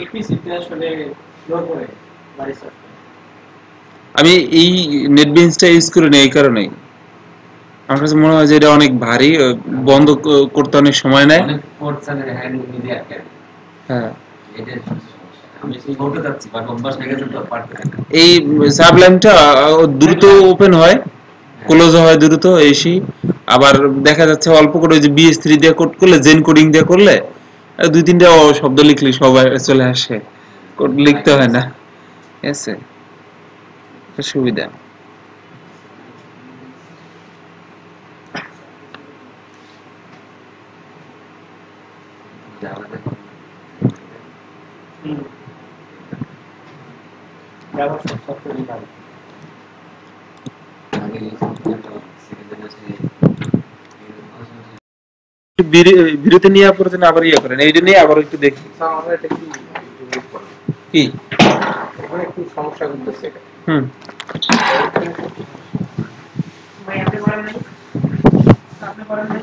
এপিসিতে আসলে লো করে বাড়ি স্যার। আমি এই নেটবিনসটা ইউজ করি না এই কারণেই, আমার কাছে মনে হয় যে এটা অনেক ভারী, বন্ধ করতে অনেক সময় নেয়। অনেক কোড চালে হ্যান্ড নিজে আটকে। হ্যাঁ, এটা সমস্যা। আমি ছোট যাচ্ছি বা অভ্যাস হয়ে গেছে তো পারতে না। এই সাবলাইমটা দ্রুত ওপেন হয়, ক্লোজ হয় দ্রুত এসি। আবার দেখা যাচ্ছে অল্প করে ওই যে BS3 দিয়ে কোড করলে, জেন কোডিং দিয়ে করলে 2-3টা শব্দ লিখলে সবাই চলে আসে, কোড লিখতে হয় না। ঠিক আছে, এটা সুবিধা। যাবার সব সফটওয়্যার ভালো। আগে এই সেকেন্ডে বিরতি নিয়ে পড়তে না, আবার ইয়ে করেন, এইটা নিয়ে আবার একটু দেখি আমরা এটা কি ইউটিউবে করব? কি। এখানে একটু সমস্যা করতেছে এটা। হুম, ভাই আপনি করেন নাই? আপনি করেন নাই?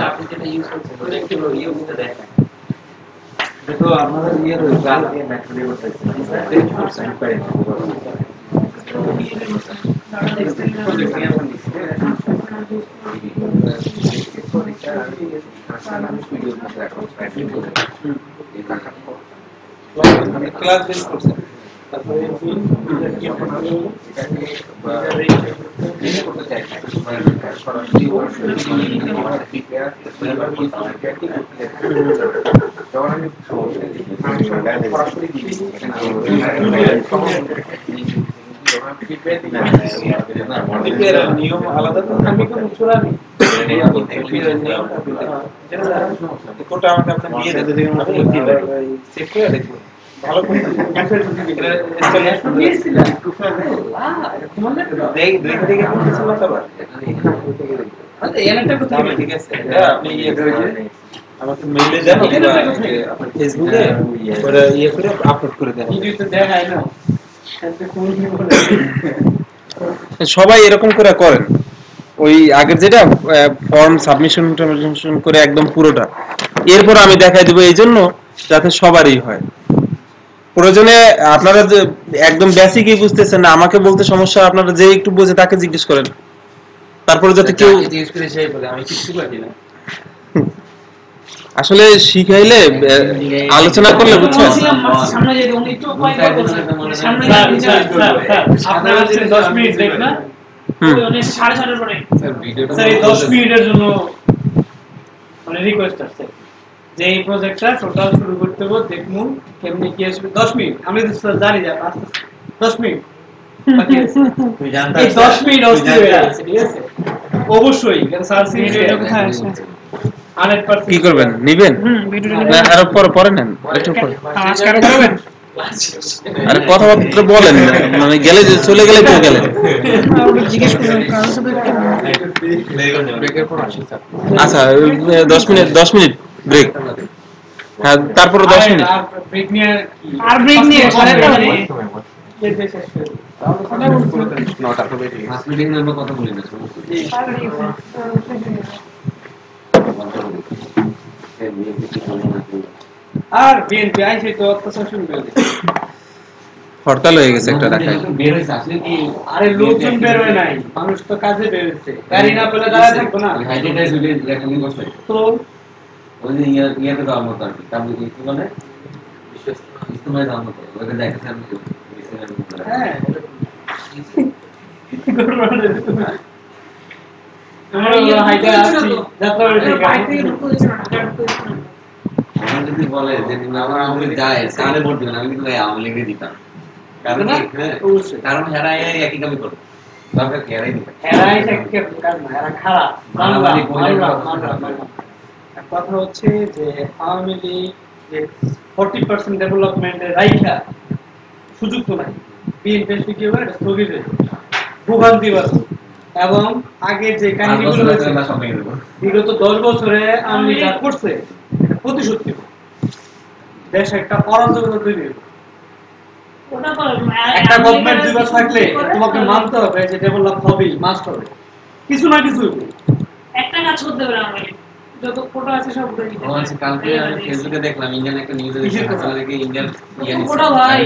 আপনি যেটা ইউজ করছেন ওটা একটু ইয়ে করতে দেখেন। দেখো আমাদের ইয়ে রয়েছে আগে ম্যাথডি করতেছি টেস্ট করছি পাই না ক্লাস বেস করছেন। তারপরে নিয়ম আলাদা তো, আমি কোনো চোরা নেই। কোটা আমাকে আপনি দিয়ে দেন, চেক করে দেখুন ভালো করে দেখে করতেছেন না সবার। ঠিক আছে, আপনি ইয়ে করে আমাকে মেইলে দেন, আপনার ফেসবুকে ওটা ইয়ে করে আপলোড করে দেন। দেখায় না। সবাই এরকম করে করেন, ওই আগের যেটা ফর্ম সাবমিশন করে একদম পুরোটা, এরপর আমি দেখাই দেবো, এই জন্য যাতে সবারই হয়। প্রয়োজনে আপনারা যে একদম বেসিকই বুঝতেছেন না, আমাকে বলতে সমস্যা, আপনারা যে একটু বুঝে তাকে জিজ্ঞেস করেন, তারপরে যাতে কেউ আমি কিছু পারি না। আসলে শিখাইলে আলোচনা করলে বুঝছেন সামনে যেতে উনি একটু কয়েকবার বলছেন সামনে আপনার হচ্ছে 10 মিনিট দেখ না উনি 7:30 পরে স্যার ভিডিওটা স্যার এই 10 মিনিটের জন্য মানে রিকোয়েস্ট আছে যে এই প্রজেক্টটা টোটাল শুরু করতে হবে দেখুন কেমনি কি আসবে 10 মিনিট আমি তো স্যার জানি যা আস্তে 10 মিনিট বাকি আছে তুই জানতা এই 10 মিনিট অস্থির হয়ে যাচ্ছে ঠিক আছে অবশ্যই কারণ স্যার ভিডিওটা কোথায় আছে 100% কি করবেন নিবেন ভিডিওটা না আরো পরে নেন একটু পরে আজকে করবেন আরে কথাবার্তা বলেন মানে গেলে যে চলে গেলে তো গেলেন ওটা জিজ্ঞেস করবেন কারণ সাথে ব্রেকের পর আসি স্যার। আচ্ছা 10 মিনিট ব্রেক হ্যাঁ তারপরে 10 মিনিট আর ব্রেক নিয়ে আর ব্রেক নিয়ে সময় সাড়ে সময়। এই দেশ আসবে নটার পর বেরিয়ে গেছি। মাস মিটিং আমরা কথা বলি না আর বিএনপি আইছে তো অত্যাচার শুরু করে দিছে হরতাল হয়ে গেছে একটা ঢাকায় বের হইছে আসলে কি আরে লোকজন বের হয় নাই মানুষ তো কাজে বের হচ্ছে গাড়ি না পেলে দাঁড়ায় থাকবো না হাইড্রোটাইজ হইলে রেকর্ডিং করছে তো ওই যে ইয়াতে দেওয়ার মতো আর কি তারপরে কি বলে ইস্তেমায় দেওয়ার মতো ওকে দেখাচ্ছে আমি হ্যাঁ আমরা হাইটা আসছি যাত্রা বাড়ি বাইক থেকে ঢুকতে দিচ্ছে না ঢাকা ঢুকতে দিচ্ছে না আমার যদি বলে যে আমার আওয়ামী লীগ যায় কারে ভোট দিবেন আমি কিন্তু আওয়ামী লীগে দিতাম কারণ কি অবশ্যই কারণ হেরা একই কামই করবে দরকার কি হেরাই দিবে এরাই একটা কাজ না এরা খারাপ মারামারি কথা হচ্ছে যে আওয়ামী লীগ যে 40% ডেভেলপমেন্টের রাইখা সুযোগ তো নাই বিএনপি কি হবে স্থগিত হয়ে ভোগান্তি বাড়ছে এবং আগের যে কাহিনীগুলো হয়েছে বিগত 10 বছরে আওয়ামী লীগ যা করছে এটা প্রতিশোধ নেবে দেশ একটা অরাজকতা তৈরি হবে ওটা তো একটা গভর্নমেন্ট দুইবার থাকলে তোমাকে মানতে হবে যে ডেভেলপ হবেই মাস্ট হবে কিছু না কিছু হবে। একটা কাজ করতে পারে আমরা যত ফটো আছে সব করে দিতে ও আচ্ছা কালকে আমি ফেসবুকে দেখলাম ইন্ডিয়ান একটা নিউজে দেখলাম আসলে কি ইন্ডিয়ান কোটা ভাই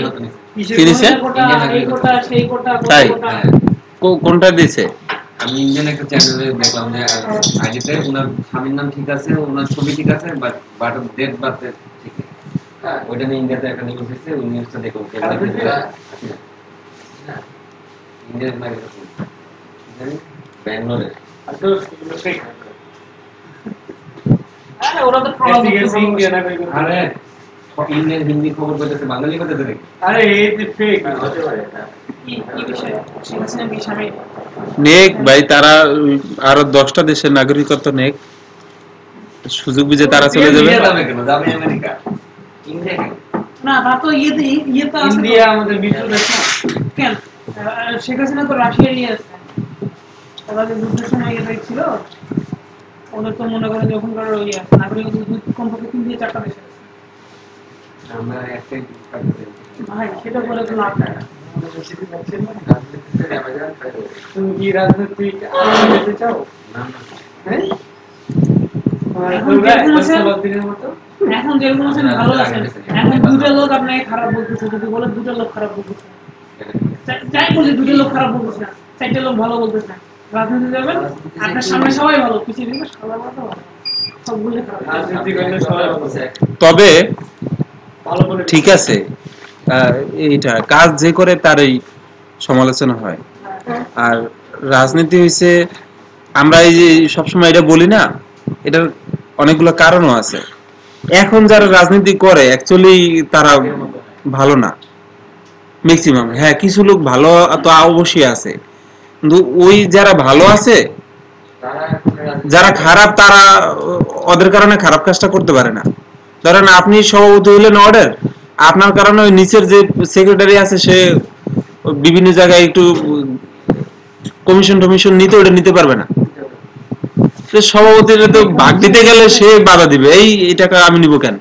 কি দিছে? কোটা এই কোটা সেই কোটা তাই? কোটা কোনটা দিছে আমি ইন্ডিয়ান একটা চ্যানেলে দেখলাম যে আইডিতে ওনার স্বামীর নাম ঠিক আছে ওনার ছবি ঠিক আছে বাট ডেট বার্থ ঠিক নেই ওইটা নিয়ে ইন্ডিয়াতে একটা নিউজ হয়েছে ওই নিউজটা দেখো ইন্ডিয়ান ব্যাঙ্গালোরে আর তো এগুলো fake। আরে ওরা তো প্রবলেম ইন্ডিয়ান আরে ইন্ডিয়ান হিন্দি খবর বলতেছে বাঙালি বলতেছে নাকি আরে এই যে ফেক কি বিষয় সেখানে বিষয় নেক ভাই তারা আরো 10টা দেশের নাগরিকত্ব নেক সুযোগ বুঝে তারা চলে যাবে ইন্ডিয়া যাবে কেন যাবে আমেরিকা ইন্ডিয়া কেন না তা তো ইয়ে তো আছে ইন্ডিয়া আমাদের মিত্র দেশ না কেন শেখ হাসিনা তো রাশিয়ারই আছে ওরা যে যুদ্ধের সময় ইয়ে ছিল ওদের তো মনে করেন যে ওখানকার ইয়ে নাগরিকত্ব কমপক্ষে 3 থেকে 4টা দেশ আছে আমরা একটা ভাই সেটা বলে তো লাভ নাই তুমি কি রাজনৈতিক আন্দোলন যেতে চাও না না হ্যাঁ এখন যেরকম আছেন, দিনের মতো এখন যেরকম আছেন ভালো আছেন এখন দুটো লোক আপনাকে খারাপ বলতেছে যদি বলে দুটো লোক খারাপ বলতেছে যাই বলি দুটো লোক খারাপ বলতেছে না 4টে লোক ভালো বলতেছে না রাজনীতি যাবেন আপনার সামনে সবাই ভালো পিছিয়ে দিকে সবাই ভালো সবগুলো খারাপ রাজনীতি করলে সবাই ভালো তবে ভালো করে ঠিক আছে এইটা কাজ যে করে তারই সমালোচনা হয় আর রাজনীতি হইছে আমরা এই যে সবসময় এটা বলি না এটার অনেকগুলো কারণও আছে এখন যারা রাজনীতি করে অ্যাকচুয়ালি তারা ভালো না ম্যাক্সিমাম হ্যাঁ কিছু লোক ভালো তো অবশ্যই আছে কিন্তু ওই যারা ভালো আছে যারা খারাপ তারা ওদের কারণে খারাপ কাজটা করতে পারে না ধরেন আপনি সভাপতি হলেন অর্ডার আপনার কারণে ওই নিচের যে সেক্রেটারি আছে সে বিভিন্ন জায়গায় একটু কমিশন নিতে ওটা নিতে পারবে না সে সভাপতির তো ভাগ দিতে গেলে সে বাধা দিবে এই টাকা আমি নিব কেন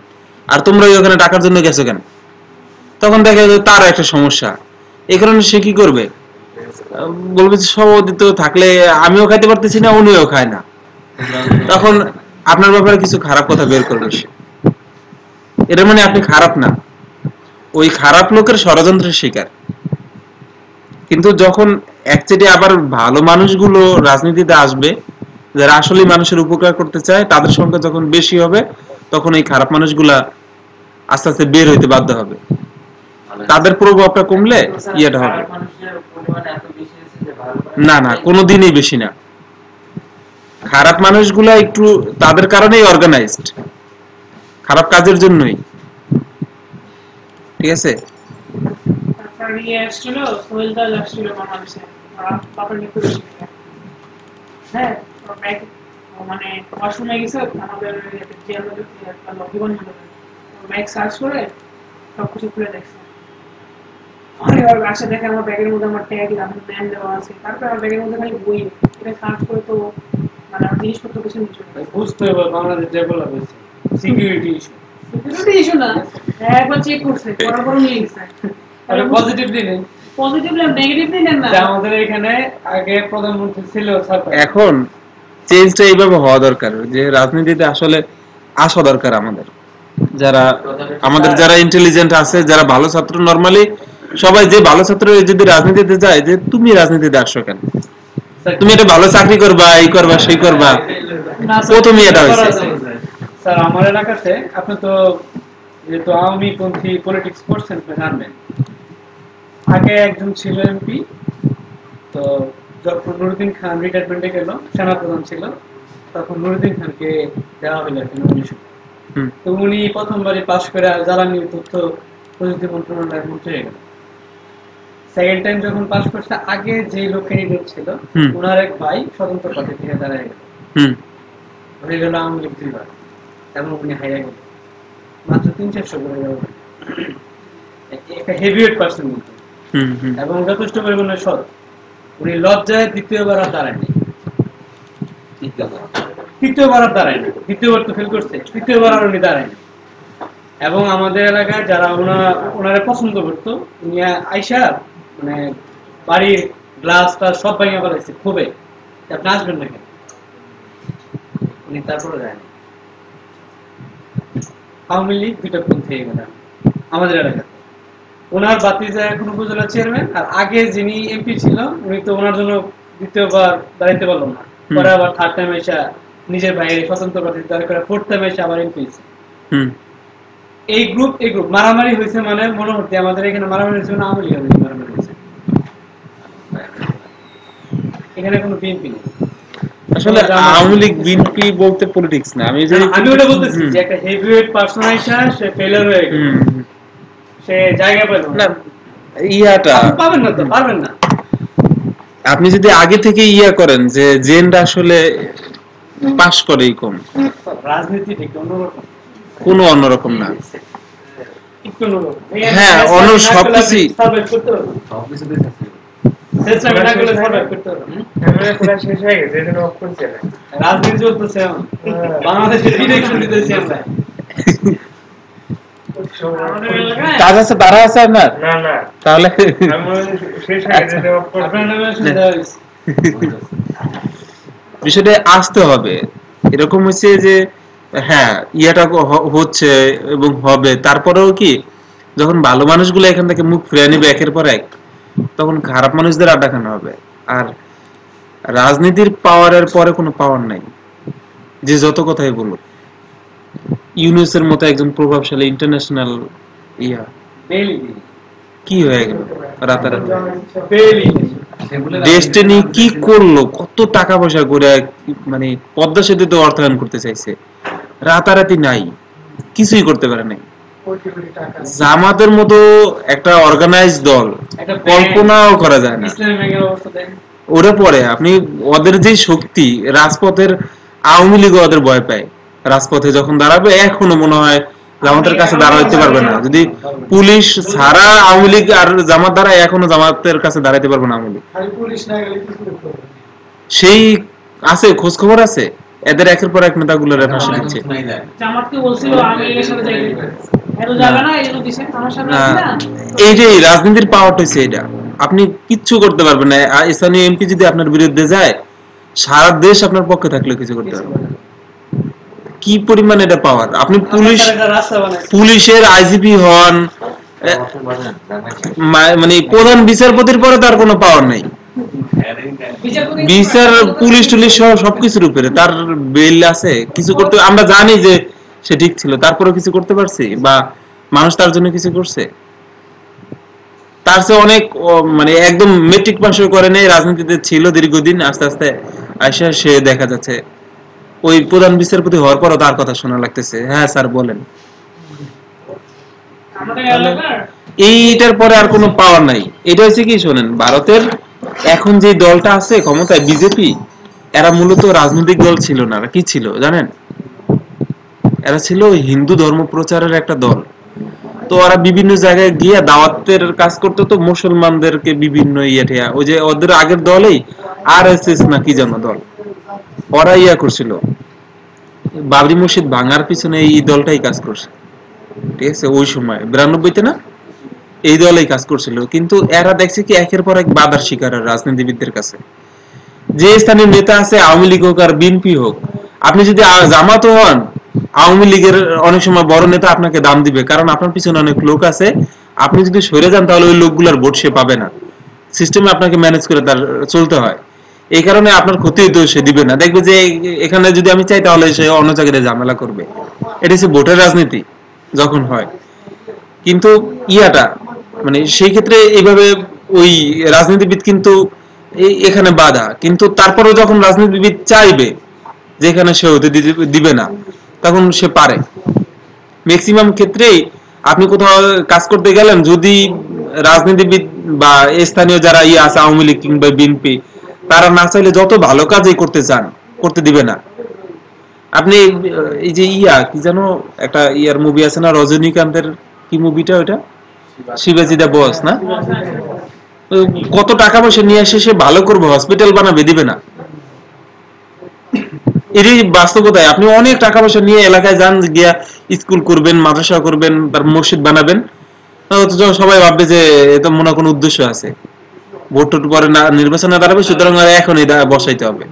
আর তোমরা ওখানে টাকার জন্য গেছো কেন তখন দেখা যায় তার একটা সমস্যা এই কারণে সে কি করবে বলবে যে সভাপতি তো থাকলে আমিও খাইতে পারতেছি না উনিও খায় না তখন আপনার ব্যাপারে কিছু খারাপ কথা বের করবে সে এটা মানে আপনি খারাপ না ওই খারাপ লোকের ষড়যন্ত্রের শিকার কিন্তু যখন একচেটে আবার ভালো মানুষগুলো রাজনীতিতে আসবে, যারা আসলে মানুষের উপকার করতে চায়, তাদের সংখ্যা যখন বেশি হবে, তখন এই খারাপ মানুষগুলা আস্তে আস্তে বের হইতে বাধ্য হবে। তাদের প্রভাবটা কমলে ইয়েটা হবে। না না, কোনোদিনই বেশি না। খারাপ মানুষগুলা একটু তাদের কারণেই অর্গানাইজড, খারাপ কাজের জন্যই। ঠিক আছে। তারপর নিয়ে আসছিল সোহেল দাস আসছিল বাংলাদেশে, বাপের মৃত্যু বেশি। হ্যাঁ, মানে ওয়াশরুমে গেছে আমাদের একটা জীবন ম্যাক সার্চ করে সবকিছু খুলে দেখছে। আর বাসা দেখে আমার ব্যাগের মধ্যে আমার ট্যাগ ম্যান দেওয়া আছে, তারপর আমার ব্যাগের মধ্যে খালি বই, এটা সার্চ করে তো মানে জিনিসপত্র কিছু নিচ্ছে বুঝতে হবে বাংলাদেশ ডেভেলপ হয়েছে। সিকিউরিটি ইস্যু, সিকিউরিটি ইস্যু না, একবার চেক করছে, করার পর নিয়ে গেছে। তাহলে পজিটিভলি নেই, পজিটিভলি আর নেগেটিভলি নেন না। আমাদের এখানে আগে প্রধানমন্ত্রী ছিল সরকার, এখন চেঞ্জটা এইভাবে হওয়া দরকার যে রাজনীতিতে আসলে আসা দরকার আমাদের, যারা আমাদের যারা ইন্টেলিজেন্ট আছে, যারা ভালো ছাত্র, নরমালি সবাই যে ভালো ছাত্র যদি রাজনীতিতে যায়, যে তুমি রাজনীতিতে আসছো কেন, তুমি একটা ভালো চাকরি করবা, এই করবা সেই করবা, প্রথমে এটা হয়েছে। স্যার আমার এলাকাতে আপনি তো যেহেতু আওয়ামী পন্থী পলিটিক্স করছেন জানবেন, আগে একজন ছিল এমপি, তো যখন নুরুদ্দিন খান রিটায়ারমেন্টে গেল, সেনাপ্রধান ছিল, তখন নুরুদ্দিন খানকে দেওয়া হলো একটা নমিনেশন। তো উনি প্রথমবারই পাশ করে জ্বালানি তথ্য প্রযুক্তি মন্ত্রণালয়ের মন্ত্রী হয়ে গেল। সেকেন্ড টাইম যখন পাশ করছে, আগে যে লোক ক্যান্ডিডেট ছিল ওনার এক ভাই স্বতন্ত্র প্রার্থী থেকে দাঁড়ায় গেল, হয়ে গেল আওয়ামী লীগ 2 বার, এবং উনি হারিয়ে গেল মাত্র 300-400 করে গেল। একটা হেভিওয়েট পার্সন কিন্তু, এবং যথেষ্ট পরিমাণে সৎ। উনি লজ্জায় দ্বিতীয়বার আর দাঁড়ায়নি, তৃতীয়বার আর দাঁড়ায়নি, দ্বিতীয়বার তো ফেল করছে, তৃতীয়বার আর উনি দাঁড়ায়নি। এবং আমাদের এলাকায় যারা ওনারা পছন্দ করতো, উনি আইসা মানে বাড়ির গ্লাস টাস সব ভাঙা ফেলাইছে খুবই, আপনি আসবেন না কেন, উনি তারপরে যায়নি। আওয়ামী লীগ 2টা পন্থী হয়ে গেল আমাদের এলাকায়। ওনার বাতিজা এখন উপজেলা চেয়ারম্যান, আর আগে যিনি এমপি ছিল উনি তো ওনার জন্য দ্বিতীয়বার দাঁড়াইতে পারলো না, পরে আবার থার্ড টাইম এসে নিজের বাইরে স্বতন্ত্র প্রার্থী দাঁড় করে ফোর্থ টাইম এসে আবার এমপি হয়েছে। এই গ্রুপ মারামারি হয়েছে, মানে মনে হচ্ছে আমাদের এখানে মারামারি হয়েছে না আওয়ামী লীগের মারামারি হয়েছে, এখানে কোনো বিএনপি নেই। আসলে আওয়ামী লীগ বিএনপি বলতে পলিটিক্স না, আমি ওটা বলতেছি যে একটা হেভিওয়েট পার্সন আইসা সে ফেলার হয়ে গেল, সে জায়গা পেল না, ইয়াটা পাবেন না, তো পারবেন না। আপনি যদি আগে থেকে ইয়া করেন যে জেনরা আসলে পাস করেই কম, রাজনীতি ঠিক অন্যরকম, কোনো অন্যরকম না। একটু অন্যরকম। হ্যাঁ, অন্য সবকিছু সার্ভাইভ করতে হবে, সবকিছুতে চেষ্টা না করলে সার্ভাইভ করতে হবে। শেষ হয়ে গেছে, এটা অফ করছে না, রাজনীতি চলতেছে এখন, বাংলাদেশে ডিরেকশন দিতেছি আমরা। কাজ আছে, তারা আছে আপনার? না না, তাহলে শেষ হয়ে গেছে, এটা অফ করছে। আপনার নমিনেশন দেওয়া হয়েছে। বিষয়টা আসতে হবে। এরকম হচ্ছে যে হ্যাঁ ইয়াটা হচ্ছে এবং হবে, তারপরেও কি যখন ভালো মানুষগুলো এখান থেকে মুখ ফিরিয়ে নিবে একের পর এক, তখন খারাপ মানুষদের আড্ডা খানা হবে। আর রাজনীতির পাওয়ারের পরে কোনো পাওয়ার নাই, যে যত কথাই বলুক। ইউনুসের মতো একজন প্রভাবশালী ইন্টারন্যাশনাল ইয়া কি হয়ে গেল রাতারাতি, ডেস্টিনি কি করলো, কত টাকা পয়সা করে মানে পদ্মা সেতুতে অর্থায়ন করতে চাইছে, রাতারাতি নাই, কিছুই করতে পারে নাই। জামাতের মতো একটা অর্গানাইজ দল কল্পনাও করা যায় না। ওরা পরে আপনি ওদের যে শক্তি, রাজপথের আওয়ামী লীগ ওদের ভয় পায়, রাজপথে যখন দাঁড়াবে এখনো মনে হয় জামাতের কাছে দাঁড়াইতে পারবে না। যদি পুলিশ ছাড়া আওয়ামী লীগ আর জামাত দাঁড়ায়, এখনো জামাতের কাছে দাঁড়াইতে পারবে না আওয়ামী লীগ। সেই আছে, খোঁজ খবর আছে, এদের একের পর এক নেতাগুলোর ফাঁসি দিচ্ছে। জামাতকে বলছিল আমি এর সাথে যাই, এত যাবে না, এই দিছে আমার সামনে আছে না। এই যে রাজনীতির পাওয়ারটা হচ্ছে এটা, আপনি কিচ্ছু করতে পারবেন না। স্থানীয় এমপি যদি আপনার বিরুদ্ধে যায়, সারা দেশ আপনার পক্ষে থাকলে কিছু করতে পারবেন না। কি পরিমাণ এটা পাওয়ার! আপনি পুলিশের আইজিপি হন, মানে প্রধান বিচারপতির পরে তার কোনো পাওয়ার নাই, বিচার পুলিশ টুলিশ সহ সবকিছুর উপরে তার বেল আছে। কিছু করতে আমরা জানি যে সে ঠিক ছিল, তারপরে কিছু করতে পারছি বা মানুষ তার জন্য কিছু করছে? তার চেয়ে অনেক মানে একদম মেট্রিক পাশও করে নেই, রাজনীতিতে ছিল দীর্ঘদিন, আস্তে আস্তে আসে সে দেখা যাচ্ছে ওই প্রধান বিচারপতি হওয়ার পরও তার কথা শোনা লাগতেছে। হ্যাঁ স্যার বলেন। এইটার পরে আর কোনো পাওয়ার নাই। এটা হচ্ছে কি শোনেন, ভারতের এখন যে দলটা আছে ক্ষমতায় বিজেপি, এরা মূলত রাজনৈতিক দল ছিল না, এরা কি ছিল জানেন? এরা ছিল হিন্দু ধর্ম প্রচারের একটা দল। তো ওরা বিভিন্ন জায়গায় গিয়ে দাওয়াতের কাজ করতো, তো মুসলমানদেরকে বিভিন্ন ইয়েটিয়া, ওই যে ওদের আগের দলেই আরএসএস না কি যেন দল, ওরা ইয়া করছিল বাবরি মসজিদ ভাঙার পিছনে এই দলটাই কাজ করছে, ঠিক আছে? ওই সময় 92-তে না, এই দলেই কাজ করছিল। কিন্তু এরা দেখছে কি একের পর এক বাধার শিকার রাজনীতিবিদদের কাছে। যে স্থানীয় নেতা আছে, আওয়ামী লীগ হোক আর বিএনপি হোক, আপনি যদি জামাত হন, আওয়ামী লীগের অনেক সময় বড় নেতা আপনাকে দাম দিবে, কারণ আপনার পিছনে অনেক লোক আছে। আপনি যদি সরে যান তাহলে ওই লোকগুলোর ভোট সে পাবে না, সিস্টেমে আপনাকে ম্যানেজ করে তার চলতে হয়। এই কারণে আপনার ক্ষতি হইতে সে দিবে না, দেখবে যে এখানে যদি আমি চাই তাহলে সে অন্য জায়গায় ঝামেলা করবে। এটা হচ্ছে ভোটের রাজনীতি যখন হয়। কিন্তু ইয়াটা মানে সেই ক্ষেত্রে এইভাবে ওই রাজনীতিবিদ কিন্তু এখানে বাধা, কিন্তু তারপরেও যখন রাজনীতিবিদ চাইবে যেখানে সে হতে দিবে না, তখন সে পারে। ম্যাক্সিমাম ক্ষেত্রেই আপনি কোথাও কাজ করতে গেলেন, যদি রাজনীতিবিদ বা স্থানীয় যারা আছে আওয়ামী লীগ কিংবা বিএনপি, তারা না চাইলে যত ভালো কাজই করতে চান করতে দিবে না। আপনি এই যে কি যেন একটা ইয়ার মুভি আছে না, রজনীকান্তের, কি মুভিটা ওইটা, শিবাজি দা বস না, কত টাকা পয়সা নিয়ে এসে সে ভালো করবে, হসপিটাল বানাবে, দিবে না। এরই বাস্তবতায় আপনি অনেক টাকা পয়সা নিয়ে এলাকায় যান, গিয়া স্কুল করবেন, মাদ্রাসা করবেন, তার মসজিদ বানাবেন, সবাই ভাববে যে এটা মনে কোনো উদ্দেশ্য আছে, ভোট টোট পরে না নির্বাচনে দাঁড়াবে, সুতরাং এখনই বসাইতে হবে।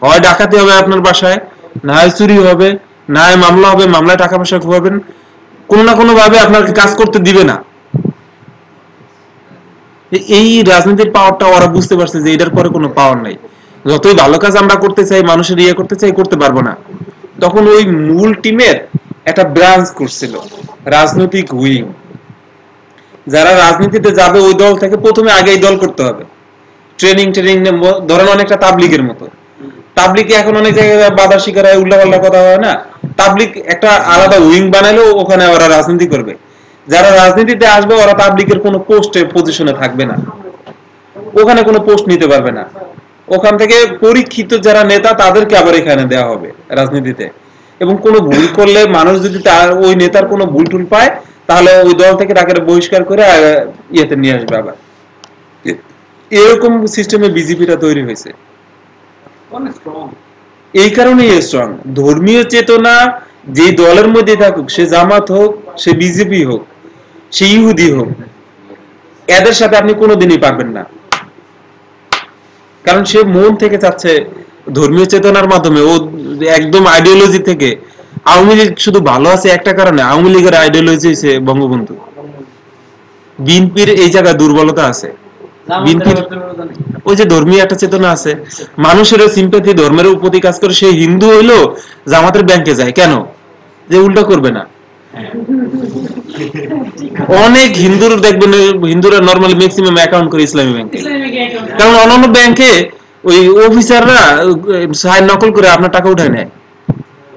হয় ডাকাতি হবে আপনার বাসায়, না হয় চুরি হবে, না হয় মামলা হবে, মামলায় টাকা পয়সা খোয়াবেন, কোনো না কোনো ভাবে আপনাকে কাজ করতে দিবে না। এই রাজনীতির পাওয়ারটা ওরা বুঝতে পারছে যে এটার পরে কোনো পাওয়ার নাই। যতই ভালো কাজ আমরা করতে চাই, মানুষের ইয়ে করতে চাই, করতে পারবো না। তখন ওই মূল টিমের একটা ব্রাঞ্চ করছিল রাজনৈতিক উইং, যারা রাজনীতিতে যাবে ওই দল থেকে প্রথমে আগেই দল করতে হবে, ট্রেনিং ধরেন অনেকটা তাবলিগের মতো। তাবলিগে এখন অনেক জায়গায় বাধার শিকার হয়, উল্টাপাল্টা কথা হয় না, তাবলিগ একটা আলাদা উইং বানাইলো, ওখানে ওরা রাজনীতি করবে। যারা রাজনীতিতে আসবে ওরা তাবলিগের কোনো পোস্টে পজিশনে থাকবে না, ওখানে কোনো পোস্ট নিতে পারবে না। ওখান থেকে পরীক্ষিত যারা নেতা তাদেরকে আবার এখানে দেওয়া হবে রাজনীতিতে। এবং কোনো ভুল করলে মানুষ যদি তার ওই নেতার কোনো ভুল টুল পায়, তাহলে ওই দল থেকে তাকে বহিষ্কার করে ইয়েতে নিয়ে আসবে আবার। এরকম সিস্টেমে বিজেপিটা তৈরি হয়েছে। এই কারণেই স্ট্রং ধর্মীয় চেতনা যে দলের মধ্যে থাকুক, সে জামাত হোক, সে বিজেপি হোক, সে ইহুদি হোক, এদের সাথে আপনি কোনোদিনই পারবেন না। কারণ সে মন থেকে চাচ্ছে ধর্মীয় চেতনার মাধ্যমে, ও একদম আইডিওলজি থেকে। আওয়ামী লীগ শুধু ভালো আছে একটা কারণে, আওয়ামী লীগের আইডিওলজি হচ্ছে বঙ্গবন্ধু। বিএনপির এই জায়গায় দুর্বলতা আছে, বিএনপির ওই যে ধর্মীয় একটা চেতনা আছে, মানুষের সিম্পাথি ধর্মের প্রতি কাজ করে। সে হিন্দু হইলো জামাতের ব্যাংকে যায় কেন, যে উল্টা করবে না। অনেক হিন্দুর দেখবেন, হিন্দুরা নরমালি ম্যাক্সিমাম অ্যাকাউন্ট করে ইসলামী ব্যাংকে, কারণ অন্যান্য ব্যাংকে ওই অফিসাররা সাইন নকল করে আপনার টাকা উঠায় নেয়।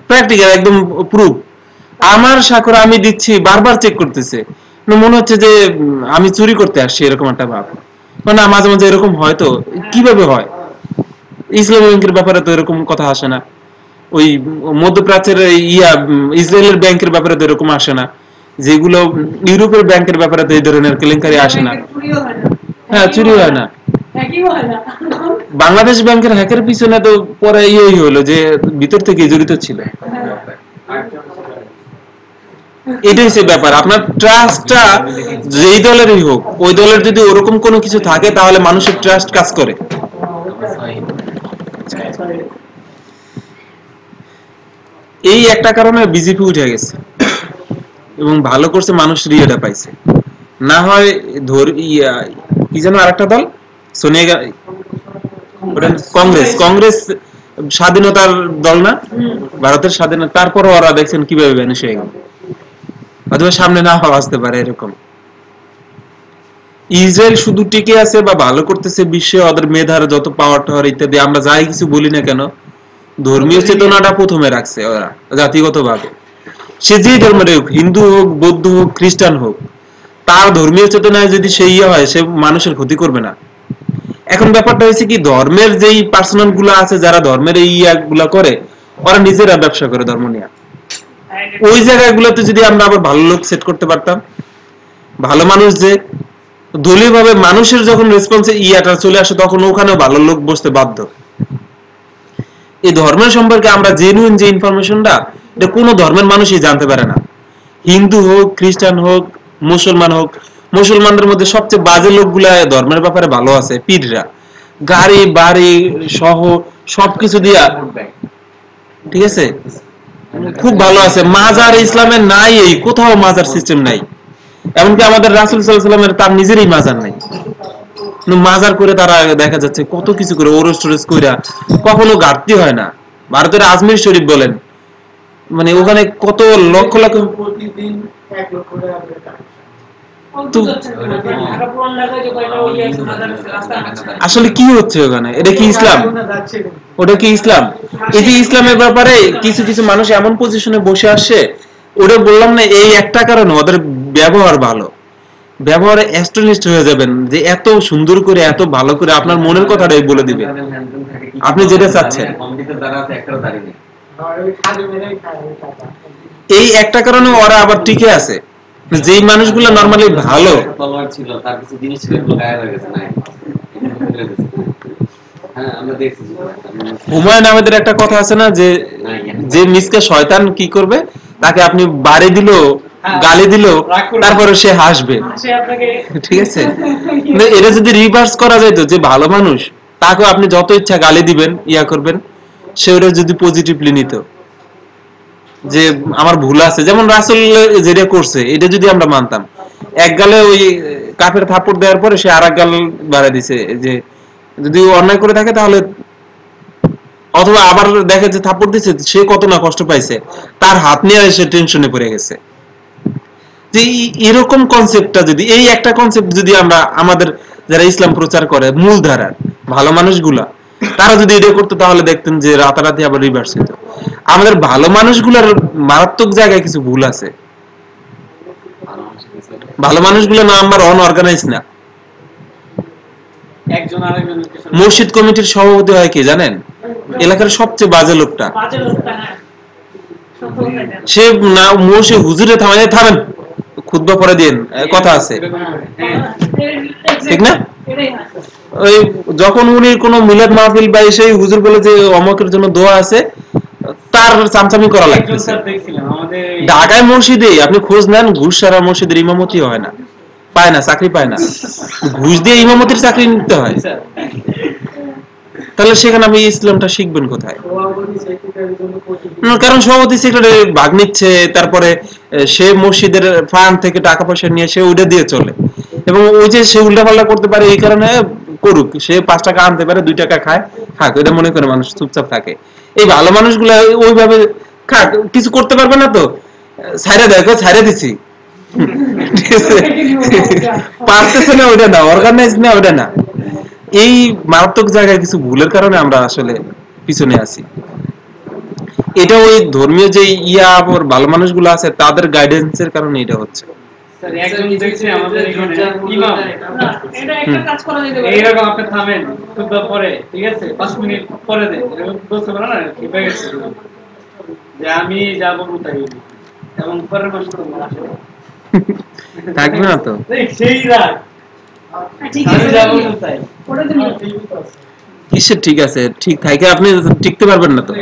প্র্যাকটিক্যাল একদম প্রুফ, আমার স্বাক্ষর আমি দিচ্ছি, বারবার চেক করতেছে, মনে হচ্ছে যে আমি চুরি করতে আসছি, এরকম একটা ভাব। না, মাঝে মাঝে এরকম হয়। তো কিভাবে হয়? ইসলামী ব্যাংকের ব্যাপারে তো এরকম কথা আসে না, ওই মধ্যপ্রাচ্যের ইসরায়েলের ব্যাংকের ব্যাপারে তো এরকম আসে না, যেগুলো ইউরোপের ব্যাংকের ব্যাপারে তো এই ধরনের কেলেঙ্কারি আসে না। হ্যাঁ, চুরি হয় না। বাংলাদেশ ব্যাংকের হ্যাকের পিছনে তো পরে হলো যে ভিতর থেকে জড়িত ছিল। এটাই হচ্ছে ব্যাপার, আপনার ট্রাস্টটা যেই দলেরই হোক, ওই দলের যদি ওরকম কোনো কিছু থাকে তাহলে মানুষের ট্রাস্ট কাজ করে। এই একটা কারণে বিজেপি উঠে গেছে এবং ভালো করছে, মানুষ রিয়েটা পাইছে। না হয় কি যেন আরেকটা দল সোনিয়া কংগ্রেস কংগ্রেস স্বাধীনতার দল না, ভারতের স্বাধীনতা, তারপর ওরা দেখছেন কিভাবে ভ্যানিশ হয়ে গেল। অথবা সামনে না আসতে পারে এরকম। ইসরায়েল শুধু টিকে আছে বা ভালো করতেছে বিশ্বে, ওদের মেধার যত পাওয়ার টাওয়ার ইত্যাদি আমরা যাই কিছু বলি না কেন, ধর্মীয় চেতনাটা প্রথমে রাখছে ওরা জাতিগতভাবে। সে যে ধর্মের হোক, হিন্দু হোক, বৌদ্ধ হোক, খ্রিস্টান হোক, তার ধর্মীয় চেতনায় যদি সে হয়, সে মানুষের ক্ষতি করবে না। এখন ব্যাপারটা হয়েছে কি, ধর্মের যেই পার্সোনাল গুলা আছে যারা ধর্মের এই গুলা করে, ওরা নিজেরা ব্যবসা করে ধর্ম নিয়ে। ওই জায়গাগুলোতে যদি আমরা আবার ভালো লোক সেট করতে পারতাম, ভালো মানুষ, যে দলীয় ভাবে মানুষের যখন রেসপন্সে চলে আসে, তখন ওখানেও ভালো লোক বসতে বাধ্য। এই ধর্মের সম্পর্কে আমরা জেনুইন যে ইনফরমেশনটা, এটা কোনো ধর্মের মানুষই জানতে পারে না। হিন্দু হোক, খ্রিস্টান হোক, মুসলমান হোক। মুসলমানদের মধ্যে সবচেয়ে বাজে লোকগুলা ধর্মের ব্যাপারে ভালো আছে, পীররা। গাড়ি বাড়ি সহ সবকিছু দিয়া, ঠিক আছে, খুব ভালো আছে। মাজার ইসলামের নাই, এই কোথাও মাজার সিস্টেম নাই। এমনকি আমাদের রাসূল সাল্লাল্লাহু আলাইহি ওয়াসাল্লামের তার নিজেরই মাজার নাই, মাজার করে তারা দেখা যাচ্ছে কত কিছু করে ওরস টোরস কইরা, কখনো ঘাটতি হয় না। ভারতের আজমির শরীফ বলেন, মানে ওখানে কত লক্ষ লক্ষ প্রতিদিন 1 লক্ষ টাকা। আসলে কি হচ্ছে ওখানে? এটা কি ইসলাম? ওটা কি ইসলাম? এই যে ইসলামের ব্যাপারে কিছু কিছু মানুষ এমন পজিশনে বসে আসছে, ওটা বললাম না, এই একটা কারণে ওদের ব্যবহার ভালো, ব্যবহারে অ্যাস্ট্রোনিস্ট হয়ে যাবেন, যে এত সুন্দর করে এত ভালো করে আপনার মনের কথাটাই বলে দিবে, আপনি যেটা চাচ্ছেন। এই একটা কারণে ওরা আবার টিকে আছে। যেই মানুষগুলো নরমালি ভালো, ছিল তার কিছু জিনিস ছিল এগুলো গায়েব হয়ে গেছে না, হ্যাঁ আমরা দেখছি। হুমায়ুন আহমেদের একটা কথা আছে না, যে যে মিসকে শয়তান কি করবে, তাকে আপনি বাড়ি দিল, গালি দিল, তারপরে সে হাসবে, ঠিক আছে। এটা যদি রিভার্স করা যেত, যে ভালো মানুষ তাকে আপনি যত ইচ্ছা গালি দিবেন, করবেন, সে ওটা যদি পজিটিভলি নিত, যে আমার ভুল আছে, যেমন রাসূল যেটা করছে, এটা যদি আমরা মানতাম, এক গালে ওই কাফের থাপ্পড় দেওয়ার পরে সে আরেক গাল বাড়ায় দিছে, যে যদি অন্যায় করে থাকে তাহলে, অথবা আবার দেখে যে থাপ্পড় দিছে, সে কত না কষ্ট পাইছে, তার হাত নিয়ে সে টেনশনে পড়ে গেছে। যে এরকম কনসেপ্টটা যদি, এই একটা কনসেপ্ট যদি আমরা আমাদের যারা ইসলাম প্রচার করে মূল ধারার ভালো মানুষগুলা, তারা যদি এটা করতো, তাহলে দেখতেন যে রাতারাতি আবার রিভার্স হতো। আমাদের ভালো মানুষগুলোর মারাত্মক জায়গায় কিছু ভুল আছে। ভালো মানুষগুলো নাম্বার 1 অর্গানাইজ না। মসজিদ কমিটির সভাপতি হয় কি জানেন? এলাকার সবচেয়ে বাজে লোকটা। সে না মোশে হুজুরে থামেন, খুতবা পড়ে দিন, কথা আছে, ঠিক না? ওই যখন উনি কোন মিলাদ মাহফিল বা সেই হুজুর বলে যে অমকের জন্য দোয়া আছে, তার চামচামি করা লাগতেছে। ঢাকায় মসজিদে আপনি খোঁজ নেন, ঘুষ সারা মসজিদের ইমামতি হয় না, পায় না, চাকরি পায় না, ঘুষ দিয়ে ইমামতির চাকরি নিতে হয়। তাহলে সেখানে আপনি ইসলামটা শিখবেন কোথায়? কারণ সভাপতি সেক্রেটারি ভাগ নিচ্ছে, তারপরে সে মসজিদের ফান্ড থেকে টাকা পয়সা নিয়ে সে ওইটা দিয়ে চলে, এবং ওই যে সে উল্টাপাল্টা করতে পারে, এই কারণে করুক, সে 5 টাকা আনতে পারে, 2 টাকা খায়, খাক, এটা মনে করে মানুষ চুপচাপ থাকে। এই ভালো মানুষগুলো ওইভাবে খাক, কিছু করতে পারবে না, তো ছাইরা দেখো, ছাইরা দিছি, পারতেছে না, ওইটা না, অর্গানাইজ না, ওইটা না। এই মারাত্মক জায়গায় কিছু ভুলের কারণে আমরা আসলে পিছনে আছি। এটা ওই ধর্মীয় যে ভালো মানুষগুলো আছে, তাদের গাইডেন্সের কারণে এটা হচ্ছে। এইরকম আপনি থামেন, খুতবা পরে, ঠিক আছে, 5 মিনিট পরে দেন, বলতে পারেন না যে আমি যা বলবো তাই, এবং পরের মাসে তো থাকবে না তো সেই রাত, ঠিক আছে, যা বলবো তাই পরে দিন। কিসের ঠিক আছে? ঠিক থাকে আপনি টিকতে পারবেন না তো।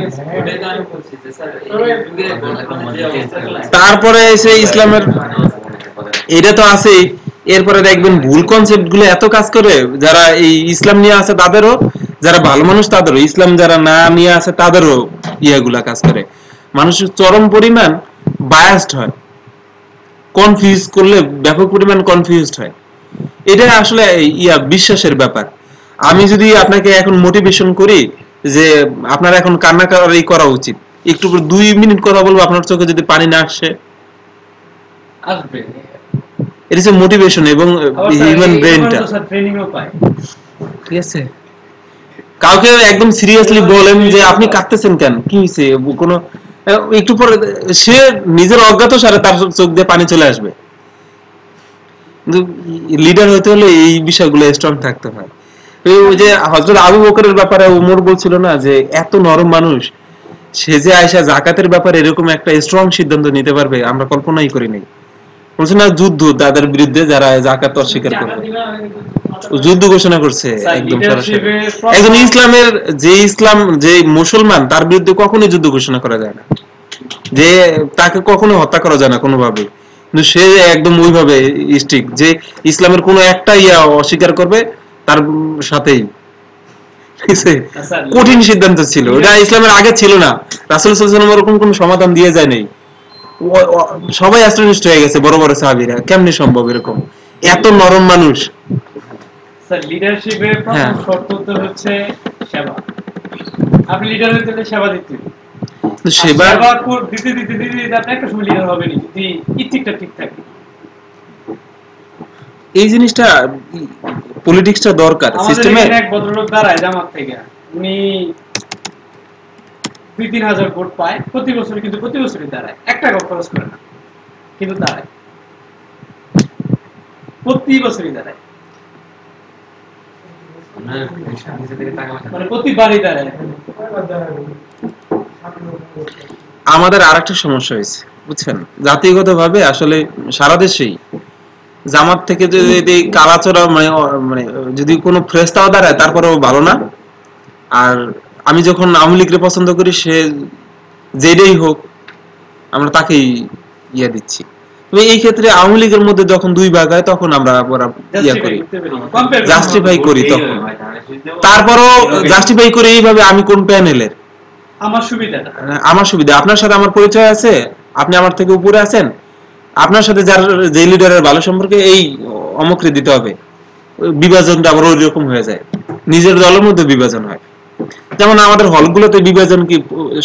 তারপরে এসে ইসলামের এটা তো আছেই, এরপরে দেখবেন ভুল কনসেপ্ট গুলো এত কাজ করে, যারা এই ইসলাম নিয়ে আছে তাদেরও, যারা ভালো মানুষ তাদেরও, ইসলাম যারা না নিয়ে আছে তাদেরও ইয়াগুলা কাজ করে। মানুষের চরম পরিমাণ বায়াসড হয়, কনফিউজ করলে ব্যাপক পরিমাণ কনফিউজড হয়। এটা আসলে বিশ্বাসের ব্যাপার। আমি যদি আপনাকে এখন মোটিভেশন করি যে আপনার এখন কান্নাকারি করা উচিত, একটু 2 মিনিট কথা বলবো, আপনার চোখে যদি পানি না আসে, আসবে। এটা হচ্ছে মোটিভেশন এবং হিউম্যান ব্রেনটা, ঠিক আছে? কাউকে একদম সিরিয়াসলি বলেন যে আপনি কাঁদতেছেন কেন, কি হয়েছে, কোনো একটু পরে সে নিজের অজ্ঞাত সারে তার চোখ দিয়ে পানি চলে আসবে। কিন্তু লিডার হতে হলে এই বিষয়গুলো স্ট্রং থাকতে হয়। ওই যে হযরত আবু বকরের ব্যাপারে ওমর বলছিল না যে এত নরম মানুষ, সে যে আয়েশা জাকাতের ব্যাপারে এরকম একটা স্ট্রং সিদ্ধান্ত নিতে পারবে আমরা কল্পনাই করি নাই। বলছে না যুদ্ধ তাদের বিরুদ্ধে যারা জাকাত অস্বীকার করবে, যুদ্ধ ঘোষণা করছে একদম সরাসরি। একজন ইসলামের যে মুসলমান তার বিরুদ্ধে কখনোই যুদ্ধ ঘোষণা করা যায় না, যে তাকে কখনো হত্যা করা যায় না কোনোভাবে, কিন্তু সে একদম ওইভাবে স্ট্রিক্ট যে ইসলামের কোনো একটা অস্বীকার করবে তার সাথেই, ঠিক আছে? কঠিন সিদ্ধান্ত ছিল, এটা ইসলামের আগে ছিল না। রাসূল সাল্লাল্লাহু আলাইহি ওয়াসাল্লাম এরকম কোনো সমাধান দিয়ে যায় নাই। সবাই অ্যাস্ট্রনিস্ট হয়ে গেছে, বড় বড় সাহাবীরা, কেমনে সম্ভব এরকম এত নরম মানুষ? স্যার লিডারশিপের প্রথম শর্ত তো হচ্ছে সেবা। আপনি লিডার হতে হলে সেবা দিতে হবে। সেবা দিতে দিতে দিতে দিতে আপনি একটা সময় লিডার হবেন যদি ইথিকটা ঠিক থাকে। এই জিনিসটা পলিটিক্সটা দরকার সিস্টেমে। এক ভদ্রলোক দাঁড়ায় জামাত থেকে, উনি 2-3 হাজার ভোট পায় প্রতি বছর, কিন্তু প্রতি বছরই দাঁড়ায়, 1 টাকা খরচ করে না, কিন্তু দাঁড়ায়, প্রতি বছরই দাঁড়ায়, মানে প্রতিবারই দাঁড়ায়। আমাদের আরেকটা সমস্যা হয়েছে বুঝছেন, জাতিগতভাবে আসলে সারা দেশেই জামাত থেকে যদি কালাচোরা মানে যদি কোনো ফ্রেস্তাও দাঁড়ায় তারপরেও ভালো না। আর আমি যখন আওয়ামী লীগকে পছন্দ করি, সে যেটাই হোক আমরা তাকেই দিচ্ছি। তবে এই ক্ষেত্রে আওয়ামী লীগের মধ্যে যখন 2 ভাগ হয় তখন আমরা করি, জাস্টিফাই করি, তখন তারপরও জাস্টিফাই করি এইভাবে আমি কোন প্যানেলের, আমার সুবিধা, আপনার সাথে আমার পরিচয় আছে, আপনি আমার থেকে উপরে আছেন, আপনার সাথে যার যে লিডারের ভালো সম্পর্কে এই অমুকরে দিতে হবে। বিভাজনটা আবার ওই রকম হয়ে যায়, নিজের দলের মধ্যে বিভাজন হয়। যেমন আমাদের হলগুলোতে বিভাজন কি,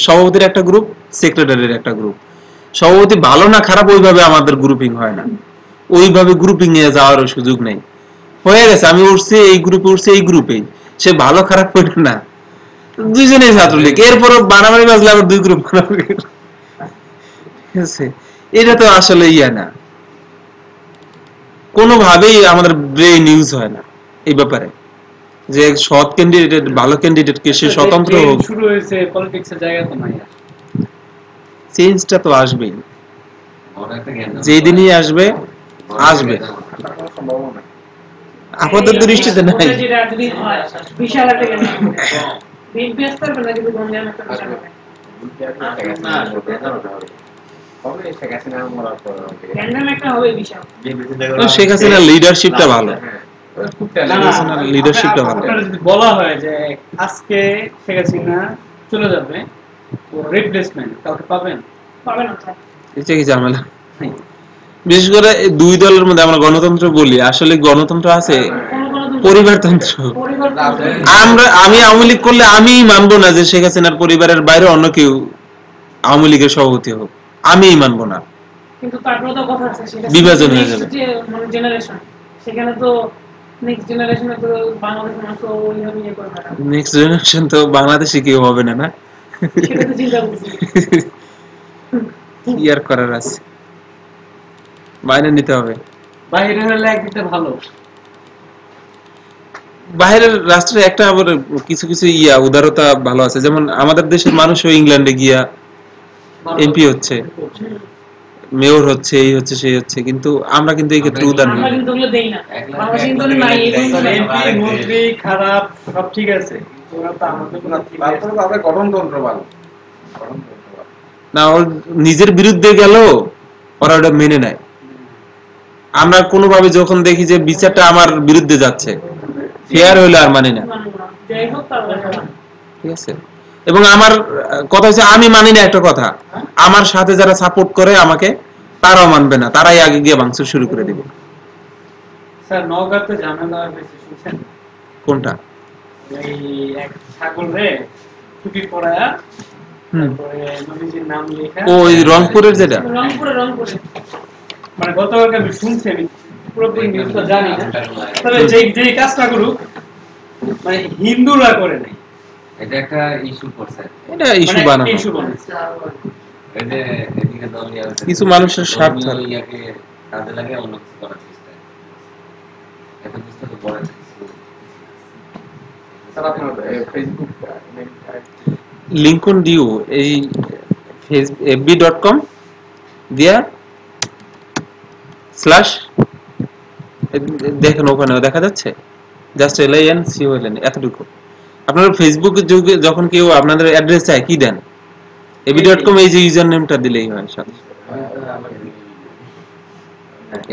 সভাপতির একটা গ্রুপ, সেক্রেটারির একটা গ্রুপ। সভাপতি ভালো না খারাপ ওইভাবে আমাদের গ্রুপিং হয় না, ওইভাবে গ্রুপিং এ যাওয়ার সুযোগ নেই। হয়ে গেছে আমি উঠছি এই গ্রুপে, উঠছে এই গ্রুপেই, সে ভালো খারাপ করে না, দুইজনেই ছাত্রলীগ, এরপরও বানাবাড়ি বাজলে আবার 2 গ্রুপ বানাবে, ঠিক আছে? এটা তো আসলে না, কোনোভাবেই আমাদের ব্রেইন ইউজ হয় না এই ব্যাপারে, যে সৎ ক্যান্ডিডেট ভালো ক্যান্ডিডেটকে সে স্বতন্ত্র হোক। শুরু হয়েছে পলিটিক্সের জায়গা তো নাই, চেঞ্জটা তো আসবেই, যেদিনই আসবে আসবে, আপাতত দৃষ্টিতে নাই। বিশাল একটা বিএনপি স্তর বলে যদি গঞ্জাম একটা বিশাল শেখ হাসিনার লিডারশিপটা ভালো, লিডারশিপটা ভালো। যদি বলা হয় যে আজকে শেখ হাসিনা চলে যাবে, রিপ্লেসমেন্ট কাউকে পাবেন না, এটা কি ঝামেলা? বিশেষ করে 2 দলের মধ্যে আমরা গণতন্ত্র বলি, আসলে গণতন্ত্র আছে, পরিবারতন্ত্র। আমি আওয়ামী লীগ করলে আমি মানবো না যে শেখ হাসিনার পরিবারের বাইরে অন্য কেউ আওয়ামী লীগের সভাপতি হোক, আমি মানবো না, কিন্তু তারপরে তো কথা আছে বিভাজন হয়ে যাবে। মানে জেনারেশন, সেখানে তো নেক্সট জেনারেশনে তো বাংলাদেশ মানুষ তো ওইভাবে করে না, নেক্সট জেনারেশন তো বাংলাদেশে কেউ হবে না, না সেটা তো চিন্তা করছি, কি আর করার আছে, বাইরে নিতে হবে। বাইরে হলে একদিকে ভালো, বাইরের রাষ্ট্রে একটা আবার কিছু কিছু উদারতা ভালো আছে, যেমন আমাদের দেশের মানুষও ইংল্যান্ডে গিয়া এমপি হচ্ছে, মেয়র হচ্ছে, এই হচ্ছে সেই হচ্ছে, কিন্তু আমরা কিন্তু এই ক্ষেত্রে উদার আমরা কিন্তু ওগুলো দেই না, বাংলাদেশে কিন্তু নাই, এমপি মন্ত্রী খারাপ সব ঠিক আছে, ওরা তো আমাদের তারপরে আমরা গঠনতন্ত্র ভালো না, ওর নিজের বিরুদ্ধে গেল ওরা ওটা মেনে নেয়। আমরা কোনোভাবে যখন দেখি যে বিচারটা আমার বিরুদ্ধে যাচ্ছে, ফেয়ার হইলে আর মানি না, ঠিক আছে? এবং আমার কথা হচ্ছে আমি মানি না একটা কথা, আমার সাথে যারা সাপোর্ট করে আমাকে তারাও মানবে না, তারাই আগে গিয়ে ভাঙচুর শুরু করে দিবে। স্যার নওগাঁতে ঝামেলা হয়েছে শুনছেন? কোনটা? এই এক ছাগল রে ছুটি পড়ায়া তারপরে নবীজির নাম লেখা। ওই রংপুরের যেটা রংপুরে মানে গতকালকে আমি শুনছি, আমি পুরোপুরি নিউজটা জানি না, তবে যেই কাজটা করুক মানে হিন্দুরা করে নাই, এটা একটা ইস্যু করছে, এটা ইস্যু বানানো। ইস্যু বানাচ্ছে। এই যে এদিকে দলীয় কিছু মানুষের স্বার্থ ধর্মীয় ইয়াকে কাজে লাগে অন্য কিছু করার চেষ্টা, এটা বুঝতে তো পড়ে না। স্যার আপনার ফেসবুক লিঙ্কন ডিউ এই fb.com দিয়া স্ল্যাশ দেখেন, ওখানে দেখা যাচ্ছে জাস্ট LINCOLN এতটুকু। আপনার ফেসবুক যুগে যখন কেউ আপনাদের অ্যাড্রেস চায় কি দেন? fb.com এই যে ইউজার নেমটা দিলেই হয়, সাথে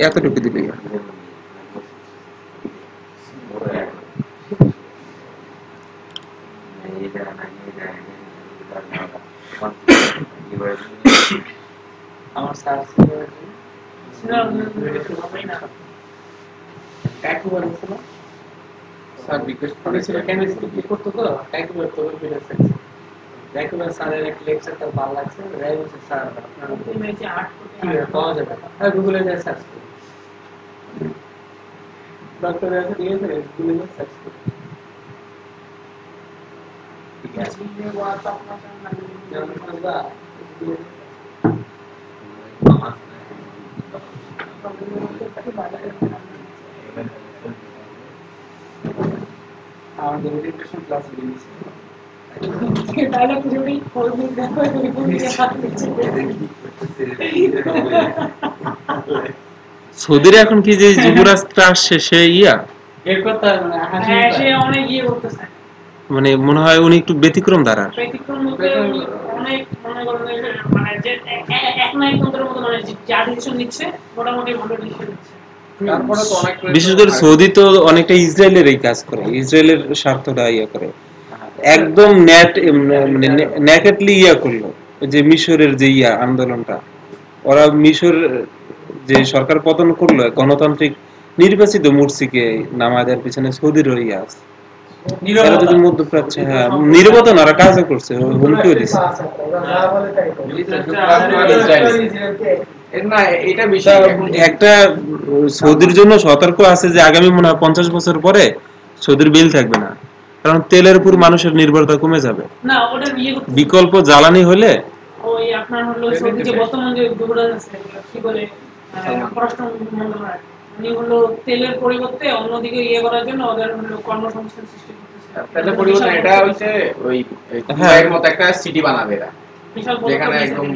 এতটুকু দিলেই হয়। আমার স্যার স্যার রিকোয়েস্ট করেছিল কেমিস্ট্রি কি করতো তো একবার তো একবার স্যারের এক লেকচার তার ভালো লাগছে, স্যার আপনার কিভাবে পাওয়া যাবে, গুগলে যায় সার্চ করি, ডক্টর দিয়েছে গুগলে সার্চ করি। ঠিক আছে আমাদের ওরিয়েন্টেশন ক্লাস দিয়েছে সৌদির এখন কি যে যুবরাজটা আসছে সে এর কথা মানে সে অনেক করতেছে, মানে মনে হয় উনি একটু ব্যতিক্রম দ্বারা ব্যতিক্রম বলতে অনেক মনে করেন মানে যে এক না এক তন্ত্রের মতো মানে যা ডিসিশন নিচ্ছে মোটামুটি ভালো ডিসিশন নিচ্ছে। তারপরে তো অনেক বিশেষ করে সৌদি তো অনেকটা ইসরায়েলের এই কাজ করে, ইসরায়েলের স্বার্থটা করে একদম মানে নেকেটলি করলো। যে মিশরের যে আন্দোলনটা, ওরা মিশর যে সরকার পতন করলো গণতান্ত্রিক নির্বাচিত মুরসিকে নামায় দেওয়ার পিছনে সৌদির আছে। এরা যদি মধ্যপ্রাচ্যে নির্বাচন ওরা কাজও করছে, হুমকিও দিচ্ছে। না এটা বিষয় একটা সৌদির জন্য সতর্ক আছে যে আগামী মনে হয় 50 বছর পরে সৌদির বিল থাকবে না, কারণ তেলের উপর মানুষের নির্ভরতা কমে যাবে। না ওটা বিকল্প জ্বালানি হলে ওই আপনার হলো সৌদি যে বর্তমান যে যুবরাজ আছে কি বলে পররাষ্ট্র মন্ত্রণালয়, উনি হলো তেলের পরিবর্তে অন্যদিকে করার জন্য ওদের হলো কর্মসংস্থান সৃষ্টি করতেছে। তাহলে পরিবর্তন এটা হচ্ছে ওই দুবাইয়ের মতো একটা সিটি বানাবে এরা, যেখানে একদম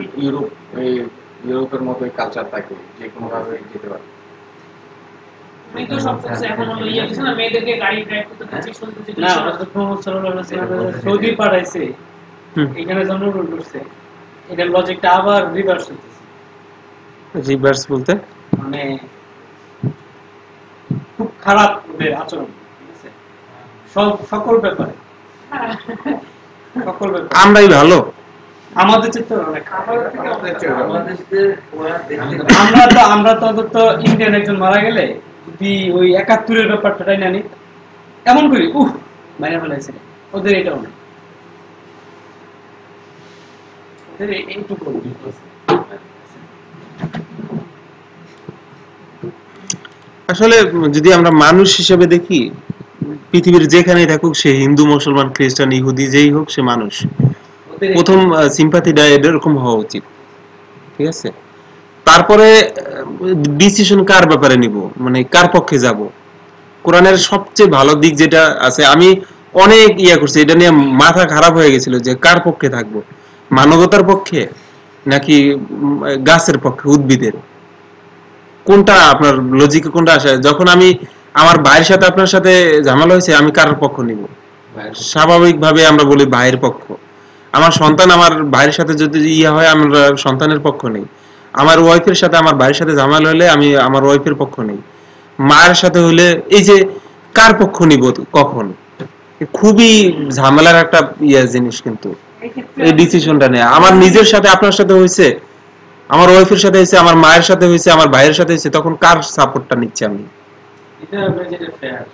ইউরোপের মতো কালচার থাকে, যে কোনো ভাবে যেতে পারে। আমি তো সব কিছু এখন হলো কিছু না, মেয়েদেরকে গাড়ি ড্রাইভ করতে দিচ্ছে, শুনতে না রাসূল মুহাম্মদ সাল্লাল্লাহু আলাইহি ওয়াসাল্লাম সৌদি পাঠাইছে, এখানে জন্মগ্রহণ করছে, এটা লজিকটা আবার রিভার্স হচ্ছে। রিভার্স বলতে মানে খুব খারাপ ওদের আচরণ, ঠিক আছে সকল ব্যাপারে, সকল ব্যাপারে আমরাই ভালো, আমাদের চিত্র অনেক আমরা তো ইন্ডিয়ান একজন মারা গেলে যদি ওই 71-এর ব্যাপারটা তাই নানি এমন করি মাইনে ফেলাইছে, ওদের এটাও নেই, ওদের এইটুকু। আসলে যদি আমরা মানুষ হিসেবে দেখি, পৃথিবীর যেখানেই থাকুক, সে হিন্দু মুসলমান খ্রিস্টান ইহুদি যেই হোক, সে মানুষ। প্রথম সিম্পাথিটা এরকম হওয়া উচিত, ঠিক আছে? তারপরে ডিসিশন কার ব্যাপারে নিব, মানে কার পক্ষে যাব। কোরআনের সবচেয়ে ভালো দিক যেটা আছে, আমি অনেক করছি, এটা নিয়ে মাথা খারাপ হয়ে গেছিল যে কার পক্ষে থাকবো, মানবতার পক্ষে নাকি গাছের পক্ষে, উদ্ভিদের, কোনটা আপনার লজিকে কোনটা আসে? যখন আমি আমার ভাইয়ের সাথে আপনার সাথে ঝামেলা হয়েছে, আমি কার পক্ষ নিব? স্বাভাবিকভাবে আমরা বলি ভাইয়ের পক্ষ। আমার সন্তান আমার ভাইয়ের সাথে যদি হয়, আমরা সন্তানের পক্ষ নেই। আমার ওয়াইফের সাথে আমার ভাইয়ের সাথে ঝামেলা হলে আমি আমার ওয়াইফের পক্ষ নেই। মায়ের সাথে হলে এই যে কার পক্ষ নিব কখন, খুবই ঝামেলার একটা জিনিস। কিন্তু এই ডিসিশনটা নেই। আমার নিজের সাথে আপনার সাথে হয়েছে, আমার ওয়াইফের সাথে হয়েছে, আমার মায়ের সাথে হয়েছে, আমার ভাইয়ের সাথে হয়েছে, তখন কার সাপোর্টটা নিচ্ছি আমি? এটা আপনার যেটা ফেয়ার।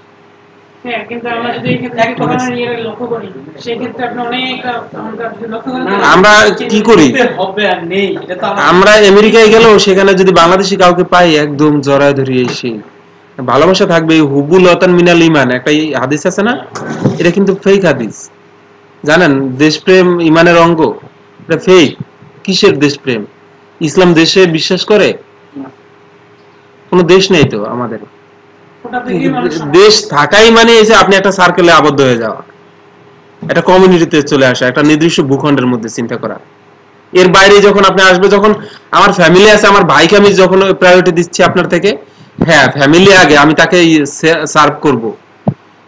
হ্যাঁ, কিন্তু আমরা যদি এই ক্ষেত্রে ঘটনা নিয়ে লক্ষ্য করি, সেই ক্ষেত্রে আপনি অনেকটা আমরা যদি লক্ষ্য করেন, আমরা কি করি? হবে আর নেই, এটা তো আমরা আমেরিকায় গেলেও সেখানে যদি বাংলাদেশি কাউকে পাই একদম জড়ায় ধরিয়ে এসে ভালোবাসা থাকবে। হুবুল লতান মিনাল ইমান একটা হাদিস আছে না, এটা কিন্তু ফেক হাদিস, জানেন? দেশপ্রেম ইমানের অঙ্গ, এটা ফেক। কিসের দেশপ্রেম? ইসলাম দেশে বিশ্বাস করে? কোনো দেশ নেই তো আমাদের। ওটা থেকে মানুষ দেশ থাকাই মানে এই যে আপনি একটা সার্কেলে আবদ্ধ হয়ে যাওয়া, একটা কমিউনিটিতে চলে আসা, একটা নির্দিষ্ট ভূখণ্ডের মধ্যে চিন্তা করা। এর বাইরে যখন আপনি আসবে, যখন আমার ফ্যামিলি আছে, আমার ভাইকে আমি যখন প্রায়োরিটি দিচ্ছি আপনার থেকে, হ্যাঁ ফ্যামিলি আগে, আমি তাকে সার্ভ করব।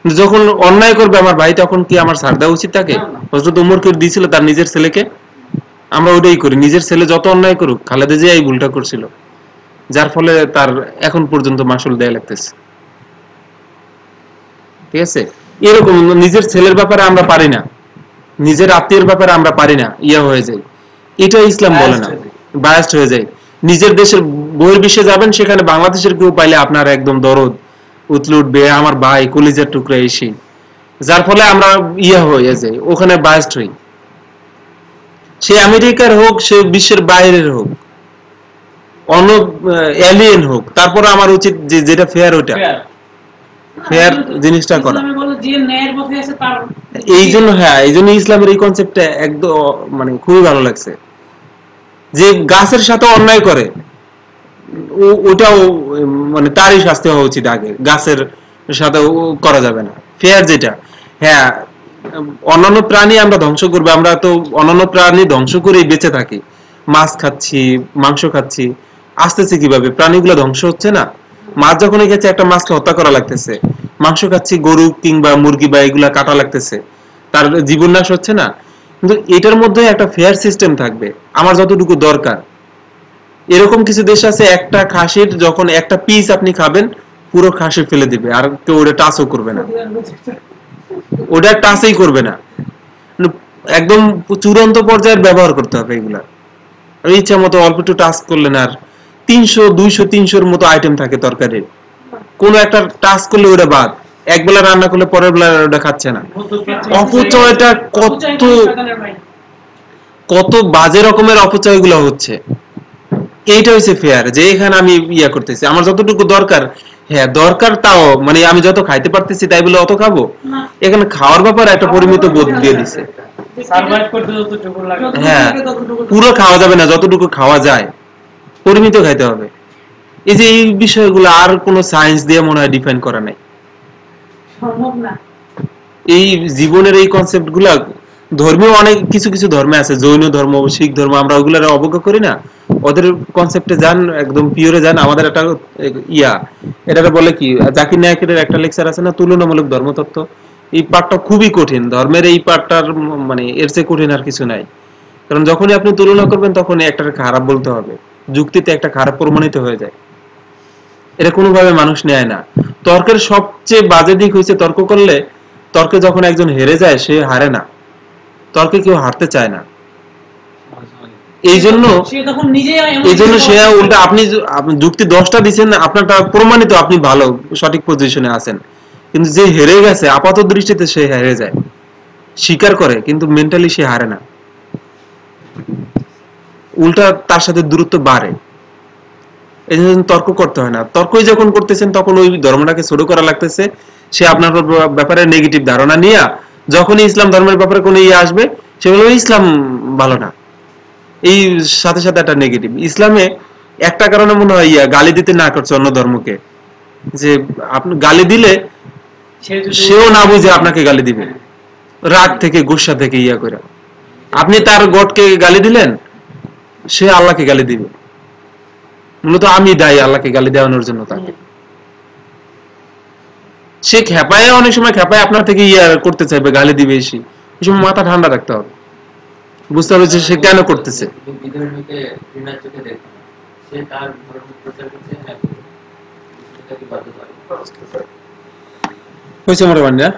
যখন অন্যায় করবে আমার ভাই, তখন কি আমার ছাড় দেওয়া উচিত তাকে? হযরত ওমর কে দিয়েছিল তার নিজের ছেলেকে। আমরা ওইটাই করি, নিজের ছেলে যত অন্যায় করুক, খালেদা জিয়া এই ভুলটা করছিল, যার ফলে তার এখন পর্যন্ত মাসুল দেয়া লাগতেছে। ঠিক আছে? এরকম নিজের ছেলের ব্যাপারে আমরা পারি না, নিজের আত্মীয়ের ব্যাপারে আমরা পারি না, ইয়া হয়ে যায়। এটা ইসলাম বলে না, বায়াসড হয়ে যায়। নিজের দেশের বহির্বিশ্বে যাবেন, সেখানে বাংলাদেশের কেউ পাইলে আপনার একদম দরদ উতলে উঠবে, আমার ভাই কলিজার টুকরা এসে, যার ফলে আমরা ইয়া হয়ে যাই, ওখানে বায়াসড হই। সে আমেরিকার হোক, সে বিশ্বের বাইরের হোক, অন্য এলিয়েন হোক, তারপরে আমার উচিত যে যেটা ফেয়ার, ওইটা ফেয়ার জিনিসটা করা। ইসলামে বলে যে ন্যায়ের পথে আছে তার, এই জন্য হ্যাঁ, এই জন্য ইসলামের এই কনসেপ্টটা একদম মানে খুবই ভালো লাগছে। যে গাছের সাথে অন্যায় করে, ওটাও মানে তারই শাস্তি হওয়া উচিত আগে, গাছের সাথে করা যাবে না। ফেয়ার যেটা, হ্যাঁ অন্যান্য প্রাণী আমরা ধ্বংস করবো, আমরা তো অন্যান্য প্রাণী ধ্বংস করেই বেঁচে থাকি, মাছ খাচ্ছি, মাংস খাচ্ছি, আসতেছে কিভাবে? প্রাণীগুলো ধ্বংস হচ্ছে না। মাছ যখন গেছে, একটা মাছকে হত্যা করা লাগতেছে, মাংস খাচ্ছি, গরু কিংবা মুরগি বা এগুলা কাটা লাগতেছে, তার জীবন নাশ হচ্ছে না। কিন্তু এটার মধ্যে একটা ফেয়ার সিস্টেম থাকবে, আমার যতটুকু দরকার। এরকম কিছু দেশ আছে, একটা খাসির যখন একটা পিস আপনি খাবেন, পুরো খাসি ফেলে দিবে, আর কেউ ওটা টাচও করবে না, ওটা টাচই করবে না। একদম চূড়ান্ত পর্যায়ের ব্যবহার করতে হবে এগুলা। আর ইচ্ছা মতো অল্প একটু টাচ করলেন, আর 300 200 300-র মতো আইটেম থাকে তরকারির, কোনো একটা টাচ করলে ওটা বাদ, একবেলা রান্না করলে পরের বেলা ওটা খাচ্ছে না। অপচয়টা কত কত বাজে রকমের অপচয়গুলো হচ্ছে। এইটা হচ্ছে ফেয়ার, যে এখানে আমি ইয়া করতেছি, আমার যতটুকু দরকার, হ্যাঁ দরকার, তাও মানে আমি যত খাইতে পারতেছি তাই বলে অত খাবো? এখানে খাওয়ার ব্যাপারে একটা পরিমিত বোধ দিয়ে দিছে। সার্ভাইভ করতে যতটুকু লাগে, হ্যাঁ, পুরো খাওয়া যাবে না, যতটুকু খাওয়া যায় পরিমিত খাইতে হবে। এই যে এই বিষয়গুলো আর কোনো সায়েন্স দিয়ে মনে হয় ডিফাইন করা নাই। সম্ভব না। এই জীবনের এই কনসেপ্ট গুলা ধর্মীয় অনেক কিছু কিছু ধর্মে আছে, জৈন ধর্ম, শিখ ধর্ম, আমরা ওগুলার অবজ্ঞা করি না। ওদের কনসেপ্টে যান, একদম পিওরে যান। আমাদের একটা ইয়া, এটাকে বলে কি, জাকির নায়কের একটা লেকচার আছে না, তুলনামূলক ধর্মতত্ত্ব। এই পার্টটা খুবই কঠিন, ধর্মের এই পার্টটার মানে এর চেয়ে কঠিন আর কিছু নাই। কারণ যখনই আপনি তুলনা করবেন, তখনই একটা খারাপ বলতে হবে, যুক্তিতে একটা খারাপ প্রমাণিত হয়ে যায়। এটা কোনোভাবে মানুষ নেয় না। তর্কের সবচেয়ে বাজে দিক হয়েছে, তর্ক করলে, তর্কে যখন একজন হেরে যায়, সে হারে না, তর্কে কেউ হারতে চায় না। এই জন্য সে উল্টা, আপনি যুক্তি 10টা দিচ্ছেন, আপনারটা প্রমাণিত, আপনি ভালো সঠিক পজিশনে আছেন, কিন্তু যে হেরে গেছে আপাত দৃষ্টিতে সে হেরে যায়, স্বীকার করে, কিন্তু মেন্টালি সে হারে না, উল্টা তার সাথে দূরত্ব বাড়ে। এই জন্য তর্ক করতে হয় না। তর্কই যখন করতেছেন, তখন ওই ধর্মটাকে ছোট করা লাগতেছে। সে আপনার ব্যাপারে নেগেটিভ ধারণা নিয়ে, যখনই ইসলাম ধর্মের ব্যাপারে কোনো ইয়ে আসবে, সে বলবে ইসলাম ভালো না, এই সাথে সাথে একটা নেগেটিভ। ইসলামে একটা কারণে মনে হয় গালি দিতে না করছে অন্য ধর্মকে, যে আপনি গালি দিলে সেও না বুঝে আপনাকে গালি দিবে, রাগ থেকে, গুসা থেকে ইয়া করে। আপনি তার গডকে গালি দিলেন, সে আল্লাহকে গালি দিবে, মূলত আমি দায়ী আল্লাহকে গালি দেওয়ানোর জন্য তাকে। সে খেপায়, অনেক সময় খেপায় আপনার থেকে ইয়া করতে চাইবে, গালি দিবে এসে। এই সময় মাথা ঠান্ডা রাখতে হবে, বুঝতে হবে যে সে কেন করতেছে। হয়েছে মোটামুটি না?